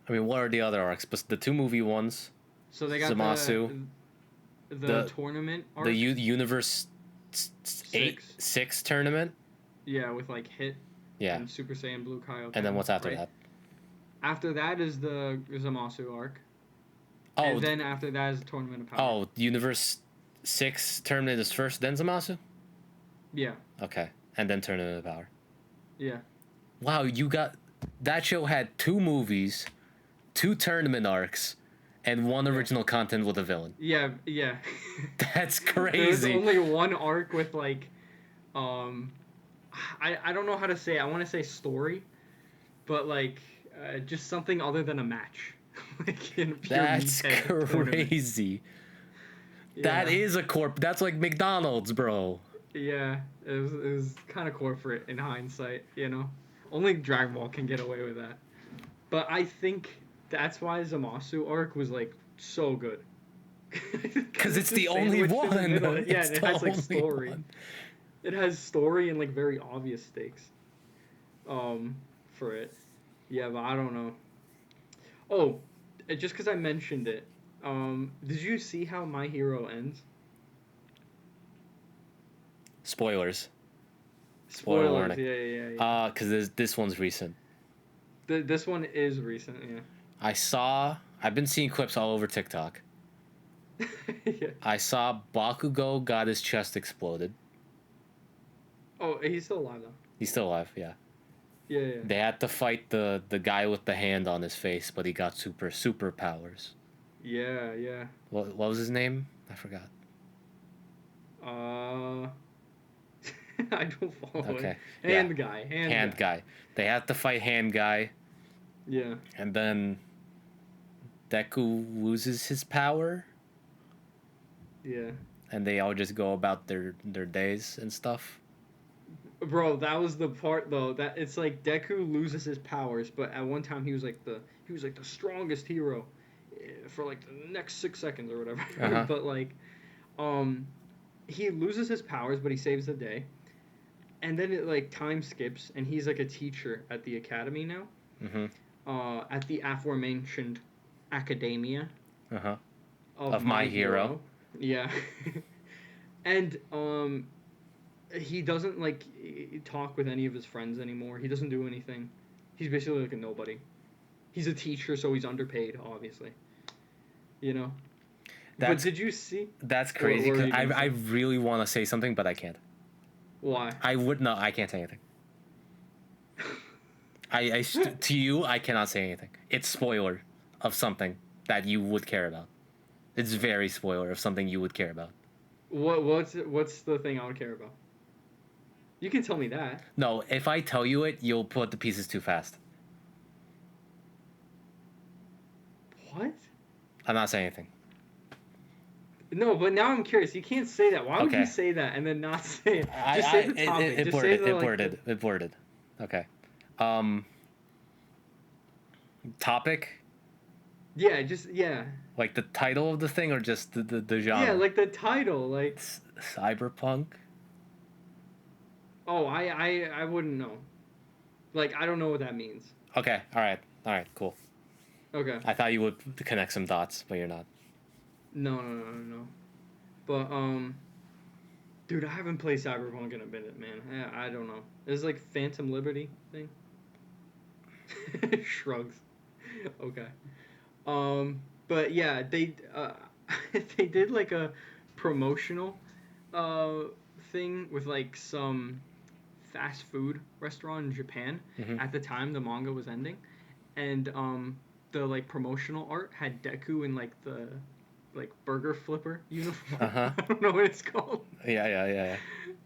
I mean, what are the other arcs? But the 2 movie ones. So they got Zamasu. The tournament arc. The Universe 6 tournament. Yeah, with like Hit. Yeah. And Super Saiyan Blue Kaioken. And then what's after right? that? After that is the Zamasu arc. Oh. And then after that is the Tournament of Power. Oh, Universe 6 tournament is first, then Zamasu? Yeah. Okay. And then Tournament of Power. Yeah. Wow, that show had 2 movies, 2 tournament arcs, and 1 original content with a villain. Yeah, yeah. That's There's crazy. only one arc with like, I don't know how to say it. I want to say story, but like just something other than a match, like in a pure That's meathead tournament. crazy. That Yeah, is a corp. That's like McDonald's, bro. yeah. It was kind of corporate in hindsight, you know. Only Dragon Ball can get away with that. But I think that's why Zamasu arc was like so good. Because it's just the only sandwiched in the one. middle. Yeah, It's and it the has like only story. one. It has story and like very obvious stakes. For it. Yeah, but I don't know. Oh, just because I mentioned it. Did you see how My Hero ends? Spoilers. Spoiler Spoilers. warning. Yeah. Because this one's recent. This one is recent. I've been seeing clips all over TikTok. Yeah. I saw Bakugo got his chest exploded. Oh, he's still alive though. He's still alive, yeah. Yeah. They had to fight the guy with the hand on his face, but he got superpowers. Yeah. What was his name? I forgot. I don't follow Okay. it. Hand guy. Hand guy. They had to fight hand guy. Yeah. And then Deku loses his power. Yeah. And they all just go about their days and stuff. Bro, that was the part though. That it's like Deku loses his powers, but at one time he was like the strongest hero for like the next 6 seconds or whatever. Uh-huh. But like, he loses his powers, but he saves the day. And then it like time skips, and he's like a teacher at the academy now. Mm-hmm. At the aforementioned academia. Uh-huh. Of My Hero. Yeah. And he doesn't like talk with any of his friends anymore. He doesn't do anything. He's basically like a nobody. He's a teacher, so he's underpaid, obviously. You know. But did you see? That's crazy. Cause I really want to say something, but I can't. Why? I can't say anything. To you, I cannot say anything. It's spoiler of something that you would care about. It's very spoiler of something you would care about. What's the thing I would care about? You can tell me that. No, if I tell you it, you'll put the pieces too fast. What? I'm not saying anything. No, but now I'm curious. You can't say that. Why would you say that and then not say it? Just say the topic. It worded. Okay. Topic? Yeah. Like the title of the thing or just the genre? Yeah, like the title, like cyberpunk. Oh, I wouldn't know. Like I don't know what that means. Okay. All right. Cool. Okay. I thought you would connect some dots, but you're not. No. But dude, I haven't played Cyberpunk in a minute, man. I don't know. It's like Phantom Liberty thing. Shrugs. Okay. But yeah, they they did like a promotional thing with like some fast food restaurant in Japan. Mm-hmm. At the time the manga was ending, and the like promotional art had Deku in like the like burger flipper uniform. Uh-huh. I don't know what it's called. Yeah.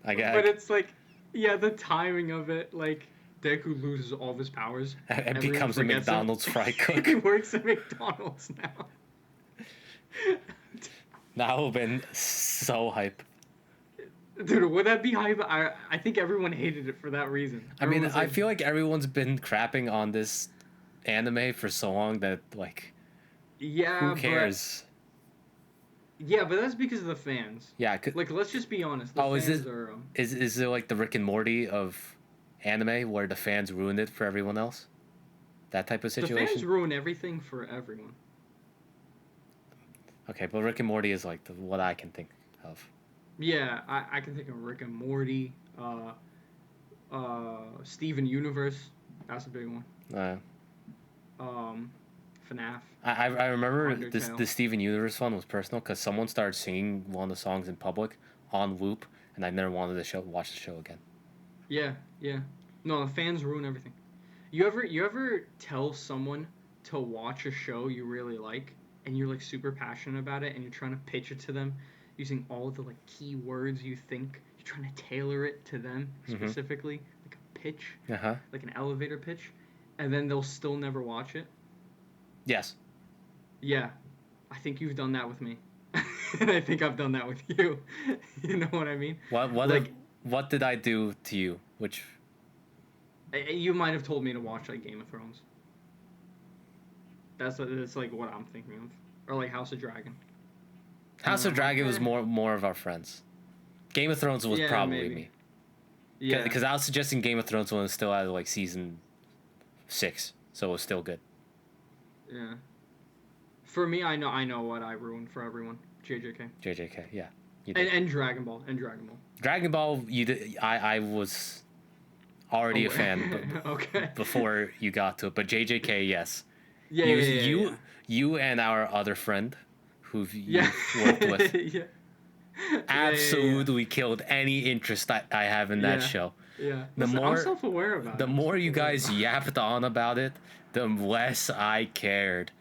But it's like, yeah, the timing of it, like Deku loses all of his powers and becomes a McDonald's fry cook. He works at McDonald's now. That would have been so hype. Dude, would that be hype? I think everyone hated it for that reason. I feel like everyone's been crapping on this anime for so long that like, yeah, who cares? Yeah, but that's because of the fans. Yeah, like let's just be honest. The fans are, is it like the Rick and Morty of anime where the fans ruined it for everyone else? That type of situation. The fans ruin everything for everyone. Okay, but Rick and Morty is like what I can think of. Yeah, I can think of Rick and Morty, Steven Universe. That's a big one. FNAF. I remember the Steven Universe one was personal because someone started singing one of the songs in public on loop, and I never wanted to watch the show again. Yeah. No, the fans ruin everything. You ever tell someone to watch a show you really like and you're like super passionate about it and you're trying to pitch it to them using all the like key words you think you're trying to tailor it to them Mm-hmm. specifically, like a pitch, Uh-huh. like an elevator pitch, and then they'll still never watch it? Yes. Yeah, I think you've done that with me. And I think I've done that with you. You know what I mean? Like, What did I do to you? Which you might have told me to watch like Game of Thrones. That's like what I'm thinking of, or like House of Dragon. House of I'm like, Dragon was eh. more of our friends. Game of Thrones was Yeah, probably maybe. me. Yeah, Because I was suggesting Game of Thrones when it was still at like season 6, so it was still good. yeah. For me, I know what I ruined for everyone. JJK. JJK, yeah. You did. And Dragon Ball. And Dragon Ball. Dragon Ball, you did. I was already a Oh, fan okay. before you got to it, but JJK, yes. Yeah, you, yeah, yeah, you, yeah. you and our other friend, who Yeah. you've worked with, Yeah. absolutely killed any interest that I have in that Yeah. show. Yeah. The Listen, I'm more, self-aware about it. the I'm more you self-aware guys about yapped on about it, the less I cared.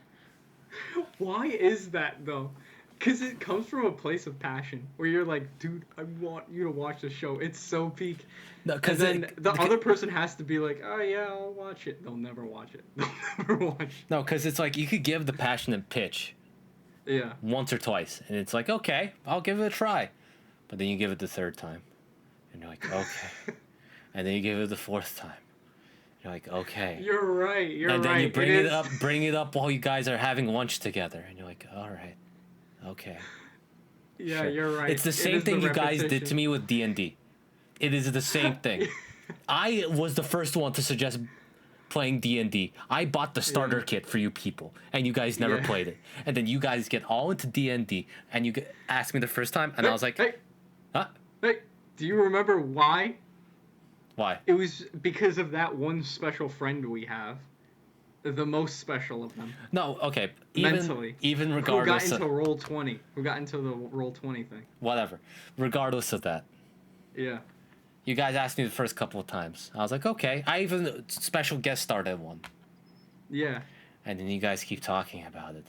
it. Why is that though? Because it comes from a place of passion where you're like, dude, I want you to watch the show. It's so peak. No, And because then the other person has to be like, oh yeah, I'll watch it. They'll never watch it. They'll never watch it. no, because it's like you could give the passionate pitch Yeah. once or twice, and it's like, okay, I'll give it a try. But then you give it the third time, and you're like, okay. And then you give it the fourth time. You're like, okay. You're right. You're And then right. you bring it it up, while you guys are having lunch together, and you're like, all right, okay. Yeah, Sure. you're right. It's the It same is the thing you guys did repetition. to me with D&D. It is the same thing. I was the first one to suggest playing D&D. I bought the starter Yeah. kit for you people, and you guys never Yeah. played it. And then you guys get all into D&D, and you asked me the first time, and I was like, hey, huh? hey, do you remember why? Why? It was because of that one special friend we have. The most special of them. No, okay. Mentally. Even Who got regardless into of roll 20. Who got into the roll 20 thing. whatever, regardless of that, Yeah. you guys asked me the first couple of times. I was like, okay. I even special guest started one. Yeah. And then you guys keep talking about it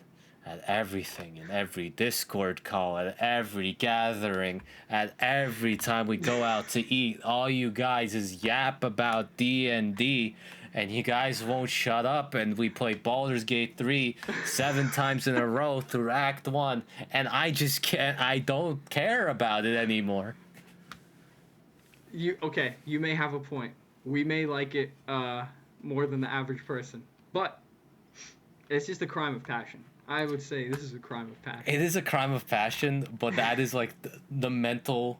at everything, in every Discord call, at every gathering, at every time we go out to eat. All you guys is yap about D&D, and you guys won't shut up. And we play Baldur's Gate 3 7 times in a row through Act 1, and I just can't. I don't care about it anymore. You may have a point. We may like it more than the average person. But it's just a crime of passion. I would say this is a crime of passion. It is a crime of passion, but that is like the mental,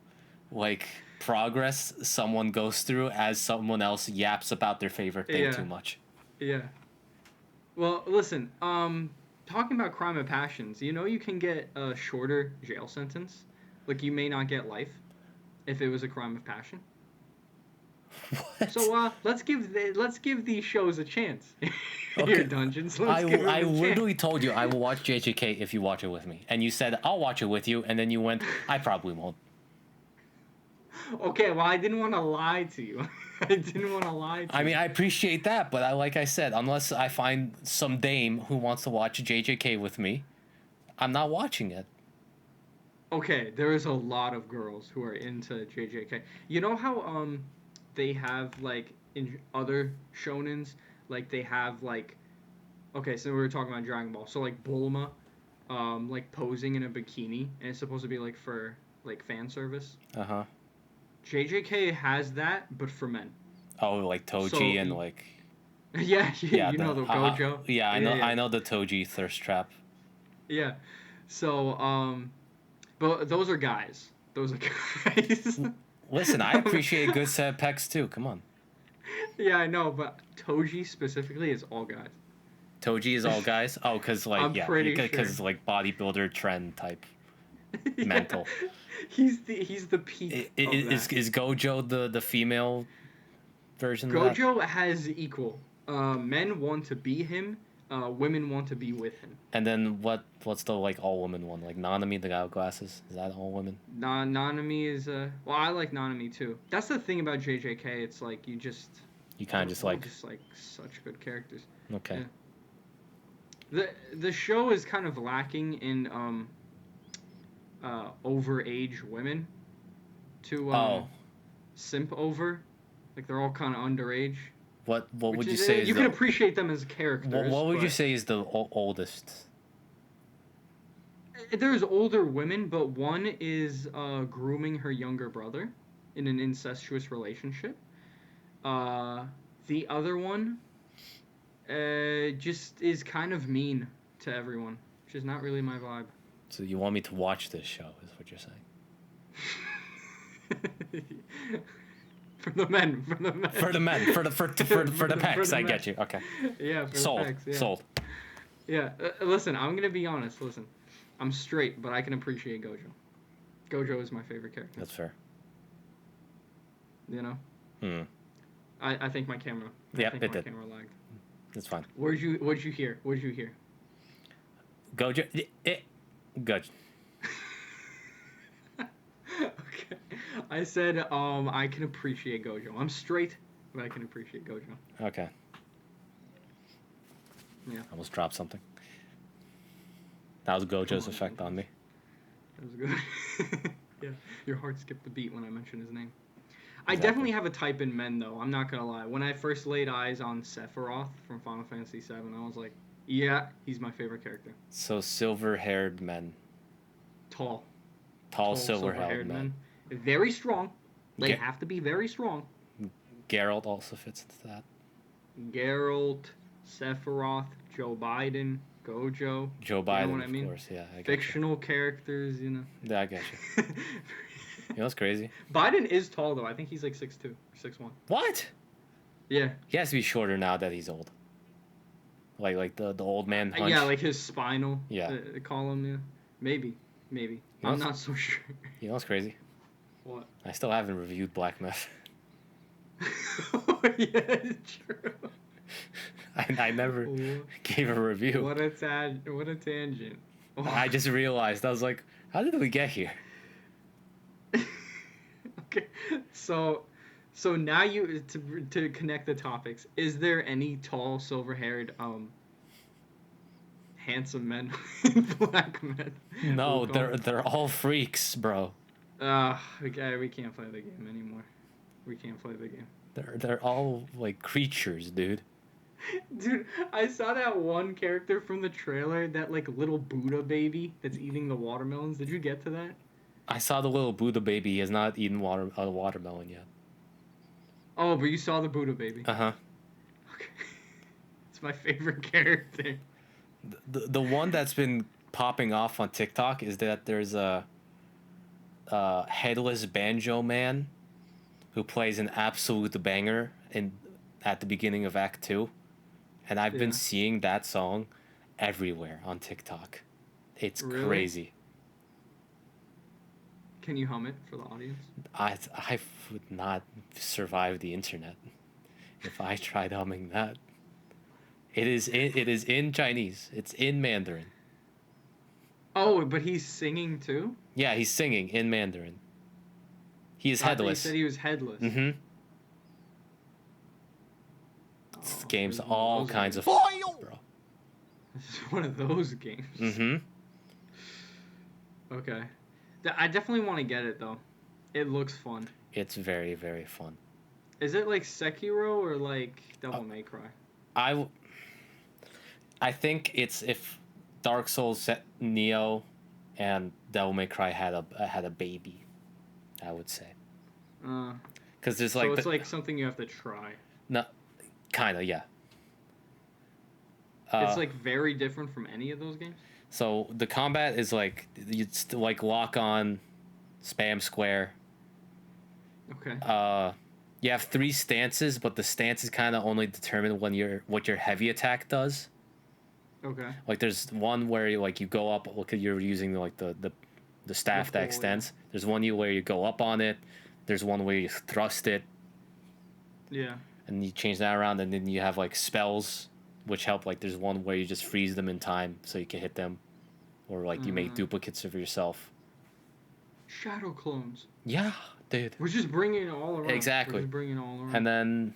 like, progress someone goes through as someone else yaps about their favorite thing Yeah. too much. Yeah. Well, listen, talking about crime of passions, you can get a shorter jail sentence. Like, you may not get life if it was a crime of passion. What? So, let's give these shows a chance. Okay. Your dungeons. Let's give them I a chance. literally told you I will watch JJK if you watch it with me, and you said I'll watch it with you, and then you went I probably won't. Okay, well, I didn't want to lie to you. I didn't want to lie to I mean, you. I appreciate that, but like I said, unless I find some dame who wants to watch JJK with me, I'm not watching it. Okay, there is a lot of girls who are into JJK. You know how they have like in other shonens, like they have like, okay, so we were talking about Dragon Ball. So like Bulma, like posing in a bikini, and it's supposed to be like for like fan service. Uh-huh. JJK has that, but for men. Oh, like Toji So, and like Yeah, you know the Gojo. yeah, I know Yeah. I know the Toji thirst trap. Yeah. So but those are guys. Those are guys. Listen, I appreciate a good set of pecs too. Come on. Yeah, I know, but Toji specifically is all guys. Toji is all guys. Oh, cause like I'm pretty because sure. like bodybuilder trend type. Yeah. Mental. He's the peak. Of that. Is Gojo the female version of that? Gojo has equal. Men want to be him. Women want to be with him. And then what's the like all woman one? Like Nanami, the guy with glasses? Is that all women? Nanami is well, I like Nanami too. That's the thing about JJK. It's like you You kind of just all like just like such good characters. okay. Yeah. The show is kind of lacking in overage women to simp over. Like they're all kind of underage. What would you is, say is you can appreciate them as characters. what would you but say is the oldest? there's older women, but one is grooming her younger brother in an incestuous relationship. The other one just is kind of mean to everyone, which is not really my vibe. So you want me to watch this show? Is what you're saying? For the men. For the men. For the pecs. I get you. Okay. Yeah. For Sold. the pecs, yeah. Sold. Yeah. Listen, I'm gonna be honest. Listen, I'm straight, but I can appreciate Gojo. Gojo is my favorite character. That's fair. You know. Hmm. I think my camera. Yep, it did. Camera lagged. That's fine. What'd you hear? Gojo. Good. Okay. I said I can appreciate Gojo. I'm straight, but I can appreciate Gojo. Okay. Yeah. I almost dropped something. That was Gojo's effect on me. That was good. Yeah. Your heart skipped the beat when I mentioned his name. Exactly. I definitely have a type in men, though. I'm not gonna lie. When I first laid eyes on Sephiroth from Final Fantasy VII, I was like, yeah, he's my favorite character. So silver-haired men. Tall silver-haired men. Very strong. They have to be very strong. Geralt also fits into that. Geralt, Sephiroth, Joe Biden, Gojo. Joe Biden, you know what I mean? Of course, yeah. I Fictional characters, you know. Yeah, I get you. You know what's crazy? Biden is tall, though. I think he's like 6'2", 6'1". What? Yeah. He has to be shorter now that he's old. Like the old man hunch. Yeah, like his spinal. Yeah. Column, yeah. Maybe. You know I'm not so sure. You know what's crazy? What? I still haven't reviewed Black Myth. Oh, yeah, it's true. I never gave a review. What a tangent. Oh. I just realized. I was like, how did we get here? Okay, so now you to connect the topics. Is there any tall, silver-haired, handsome men in Black Men? No, they're all freaks, bro. Okay, we can't play the game anymore. We can't play the game. They're all like creatures, dude. Dude, I saw that one character from the trailer, that like little Buddha baby that's eating the watermelons. Did you get to that? I saw the little Buddha baby. He has not eaten a watermelon yet. Oh, but you saw the Buddha baby. Uh-huh. Okay. It's my favorite character. The one that's been popping off on TikTok is that there's a headless banjo man who plays an absolute banger at the beginning of Act 2. And I've been seeing that song everywhere on TikTok. It's really? Crazy. Can you hum it for the audience? I would not survive the internet if I tried humming that. It is in Chinese. It's in Mandarin. Oh, but he's singing too? Yeah, he's singing in Mandarin. He is headless. He said he was headless. Mm-hmm. This game's all kinds of bro. This is one of those games. Mm-hmm. Okay. I definitely want to get it, though. It looks fun. It's very, very fun. Is it like Sekiro or like Devil May Cry? I think it's if Dark Souls, Neo, and Devil May Cry had a baby, I would say. Because there's like... So it's like something you have to try. No, kind of, yeah. It's like very different from any of those games? So the combat is like, you like lock on, spam square. Okay. You have 3 stances, but the stances kind of only determine what your heavy attack does. Okay. Like there's one where you go up, look, you're using like the staff that extends. Yeah. There's one where you go up on it. There's one where you thrust it. Yeah. And you change that around, and then you have like spells, which help. Like there's one where you just freeze them in time so you can hit them, or like you make duplicates of yourself. Shadow clones. Yeah, dude. We're just bringing it all around. Exactly. We're just bringing it all around. And then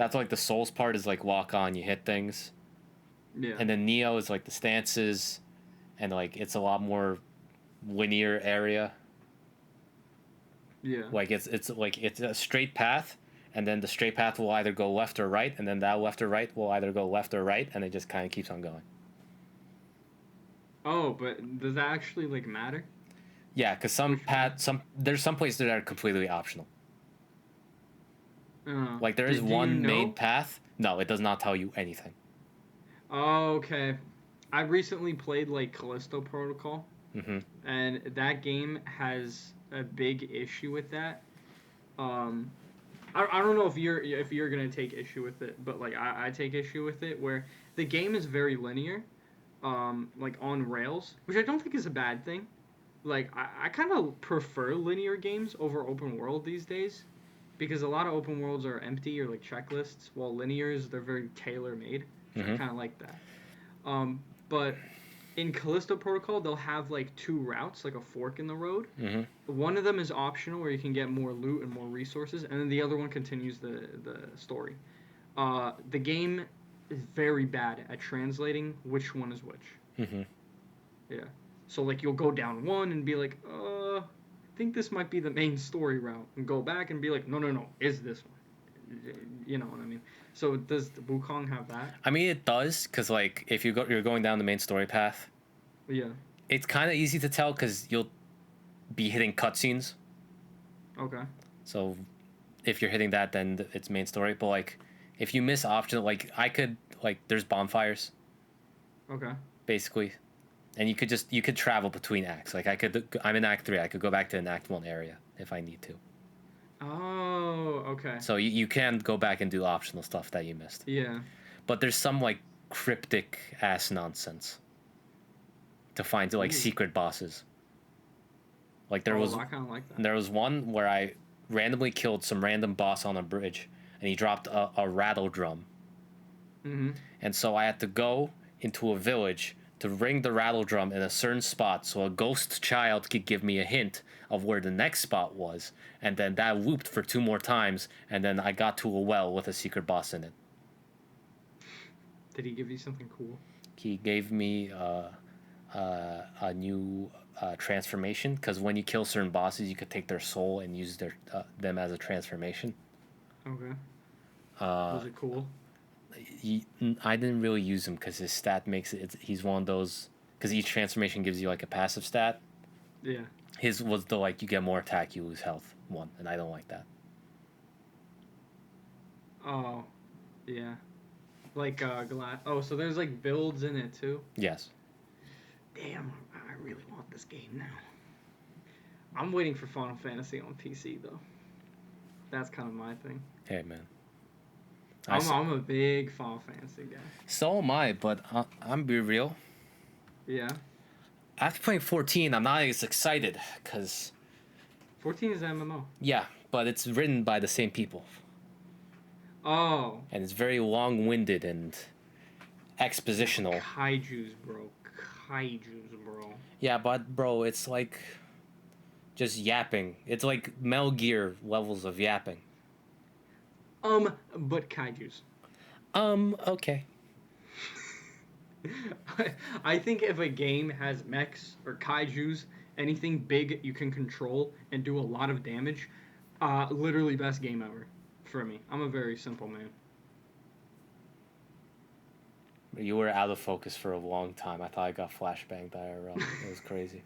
That's like the Souls part is like walk on, you hit things. Yeah. And then Neo is like the stances, and like it's a lot more linear area. Yeah. Like it's like it's a straight path, and then the straight path will either go left or right, and then that left or right will either go left or right, and it just kind of keeps on going. Oh, but does that actually like matter? Yeah, because there's some places that are completely optional. Like there is Do you one main know? path. No, it does not tell you anything. Oh, okay. I recently played like Callisto Protocol, Mm-hmm. and that game has a big issue with that. Um, I don't know if you're gonna take issue with it, but like I take issue with it where the game is very linear, like on rails, which I don't think is a bad thing. Like I kind of prefer linear games over open world these days because a lot of open worlds are empty or like checklists, while linears they're very tailor made. So I Mm-hmm. kind of like that. But in Callisto Protocol, they'll have like two routes, like a fork in the road. Mm-hmm. One of them is optional, where you can get more loot and more resources, and then the other one continues the story. The game is very bad at translating which one is which. Mm-hmm. Yeah. So like you'll go down one and be like, I think this might be the main story route, and go back and be like, no, is this one? You know what I mean? So does the Wukong have that? I mean, it does, because like if you're going down the main story path, Yeah. it's kind of easy to tell because you'll be hitting cutscenes. Okay. So if you're hitting that, then it's main story. But like if you miss optional, like I could like there's bonfires Okay. basically, and you could travel between acts. Like I'm in Act 3. I could go back to an Act 1 area if I need to. Oh, okay. So you can go back and do optional stuff that you missed. Yeah. But there's some like cryptic ass nonsense to find like Ooh. secret bosses. Like I kind of like that. there was one where I randomly killed some random boss on a bridge, and he dropped a rattle drum. Mm-hmm. And so I had to go into a village to ring the rattle drum in a certain spot so a ghost child could give me a hint of where the next spot was, and then that looped for 2 more times, and then I got to a well with a secret boss in it. Did he give you something cool? He gave me a new transformation, because when you kill certain bosses, you could take their soul and use them as a transformation. Okay. Was it cool? I didn't really use him because his stat makes it. He's one of those, because each transformation gives you like a passive stat. Yeah. His was the like you get more attack, you lose health one, and I don't like that. Oh, yeah. Like Oh, so there's like builds in it too. Yes. Damn, I really want this game now. I'm waiting for Final Fantasy on PC though. That's kind of my thing. Hey man. I'm a big Final Fantasy guy. So am I, but I'm be real. Yeah. After playing 14, I'm not as excited because 14 is MMO. yeah, but it's written by the same people. Oh. And it's very long-winded and expositional. Kaijus, bro. Kaijus, bro. Yeah, but bro, it's like just yapping. It's like Metal Gear levels of yapping. But kaijus. Okay. I think if a game has mechs or kaijus, anything big you can control and do a lot of damage, literally best game ever for me. I'm a very simple man. You were out of focus for a long time. I thought I got flashbanged IRL. It was crazy.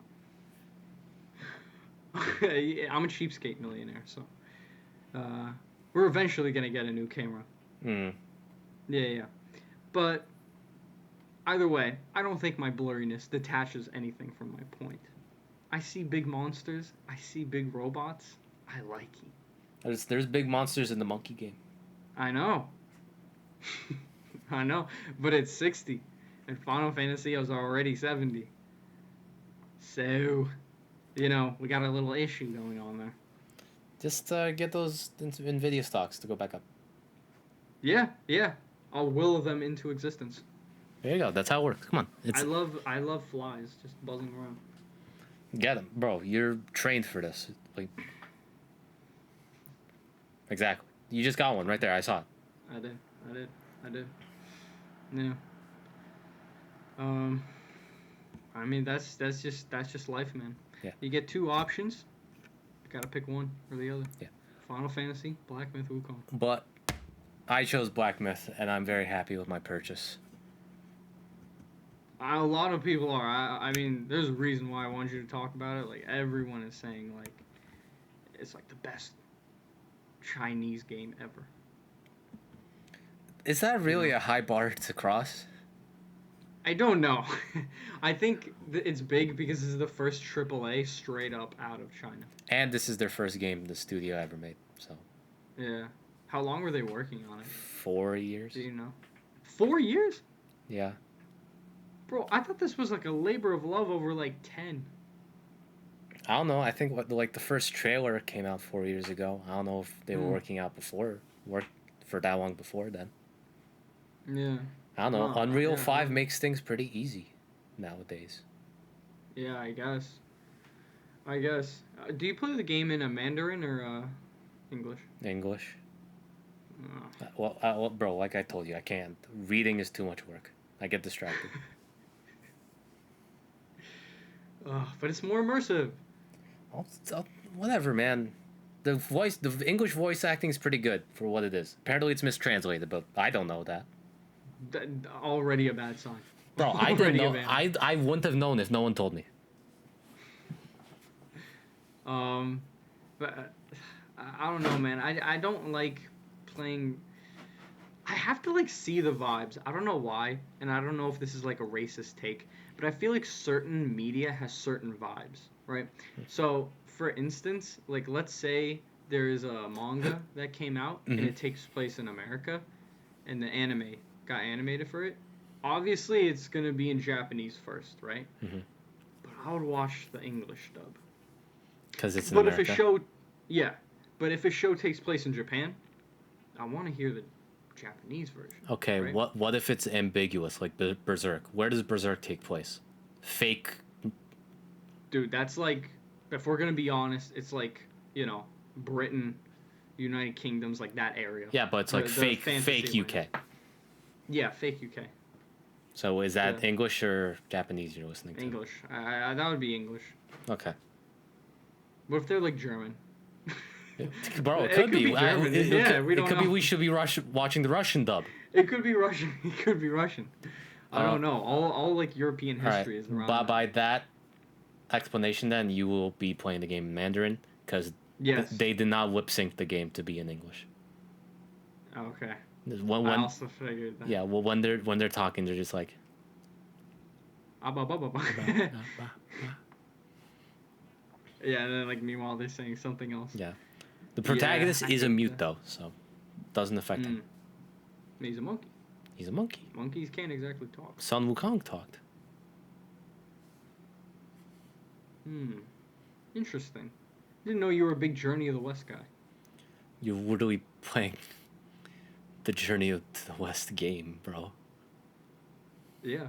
Yeah, I'm a cheapskate millionaire, so we're eventually gonna get a new camera. Yeah. But either way, I don't think my blurriness detaches anything from my point. I see big monsters. I see big robots. I like it. There's big monsters in the monkey game. I know. I know, but it's 60, and Final Fantasy is already 70. So, we got a little issue going on there. Just get those NVIDIA stocks to go back up. Yeah. I'll will them into existence. There you go. That's how it works. Come on. I love flies just buzzing around. Get them, bro. You're trained for this. Like, exactly. You just got one right there. I saw it. I did. I did. I did. Yeah. Um. I mean, that's just life, man. Yeah. You get two options. You gotta pick one or the other. Yeah. Final Fantasy, Black Myth, Wukong. But I chose Black Myth, and I'm very happy with my purchase. A lot of people are. I mean, there's a reason why I want you to talk about it. Like everyone is saying, like it's like the best Chinese game ever. Is that really a high bar to cross? I don't know. I think it's big because this is the first AAA straight up out of China. And this is their first game the studio ever made, so. Yeah. How long were they working on it? 4 years. Do you know? 4 years? Yeah. Bro, I thought this was like a labor of love over like 10. I don't know. I think the first trailer came out 4 years ago. I don't know if they were working for that long before then. Yeah. I don't know. Unreal 5 makes things pretty easy nowadays. Yeah, I guess. Do you play the game in a Mandarin or English? English. Well, bro, like I told you, I can't. Reading is too much work. I get distracted. But it's more immersive. Whatever, man. The English voice acting is pretty good for what it is. Apparently, it's mistranslated, but I don't know that. Already a bad sign. Bro, I didn't know. I wouldn't have known if no one told me. But I don't know, man. I don't like playing. I have to like see the vibes. I don't know why, and I don't know if this is like a racist take, but I feel like certain media has certain vibes, right? So, for instance, like let's say there is a manga that came out and it takes place in America, and the anime got animated for it. Obviously, it's gonna be in Japanese first, right? Mm-hmm. But I would watch the English dub. Because it's in America. But if a show takes place in Japan, I want to hear the Japanese version. Okay, right? what if it's ambiguous, like Berserk? Where does Berserk take place? Fake. Dude, that's like, if we're gonna be honest, it's like, Britain, United Kingdom's like that area. Yeah, but it's like fake UK. Yeah, fake UK. So is that English or Japanese you're listening to? English. That would be English. Okay. What if they're like German? Bro, it could be. German. It could be we should be watching the Russian dub. It could be Russian. It could be Russian. I don't know. All like European history is around. By that explanation, then you will be playing the game in Mandarin because they did not lip sync the game to be in English. Okay. I also figured that. Yeah, well, when they're talking, they're just like. Yeah, and then like meanwhile they're saying something else. Yeah, the protagonist is a mute though, so doesn't affect him. He's a monkey. He's a monkey. Monkeys can't exactly talk. Sun Wukong talked. Interesting. Didn't know you were a big Journey of the West guy. You're literally playing the Journey of the West game, bro. Yeah.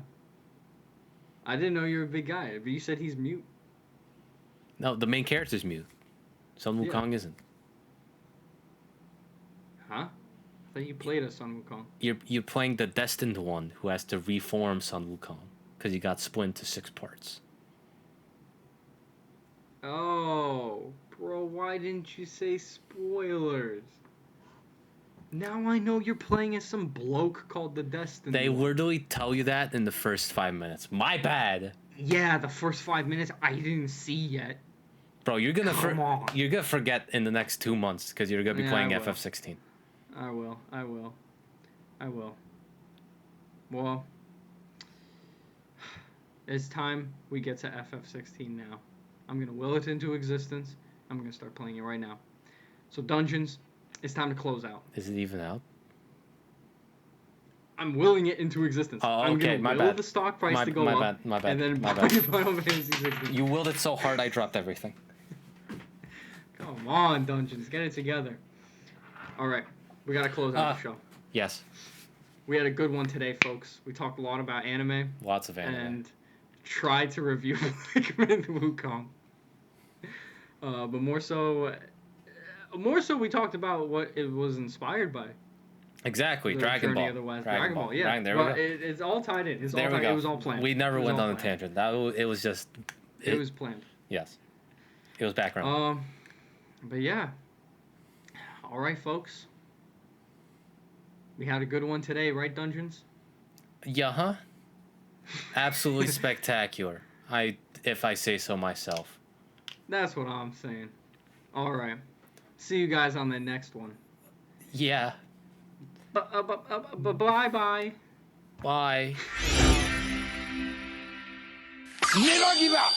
I didn't know you were a big guy, but you said he's mute. No, the main character's mute. Sun Wukong isn't. Huh? I thought you played as Sun Wukong. You're playing the destined one who has to reform Sun Wukong because he got split into 6 parts. Oh, bro, why didn't you say spoilers? Now I know you're playing as some bloke called the Destined They one. literally tell you that in the first 5 minutes. My bad. Yeah, the first 5 minutes I didn't see yet. Bro, you're gonna forget in the next 2 months because you're gonna be playing FF16. I will. Well, it's time we get to FF16 now. I'm gonna will it into existence. I'm gonna start playing it right now. So Dungeons, it's time to close out. Is it even out? I'm willing it into existence. Oh, I'm okay, gonna will the stock price to go up. My bad. And then my buy bad. Final Fantasy 16. You willed it so hard I dropped everything. Come on, Dungeons, get it together. All right, we gotta close out the show. Yes. We had a good one today, folks. We talked a lot about anime. Lots of anime. And tried to review Black Myth Wukong. But more so we talked about what it was inspired by. Exactly, The Dragon Journey Ball. of the West. Dragon Dragon Ball. Ball. Yeah. There we Well, go. it's all tied in. It's There all we tied. go. It was all planned. We never It was went all on a planned. tangent. It was just. It was planned. Yes. It was background. But yeah. All right, folks. We had a good one today, right, Dungeons? Yeah, huh? Absolutely spectacular. If I say so myself. That's what I'm saying. All right. See you guys on the next one. Yeah. Bye-bye. Bye. Never give up!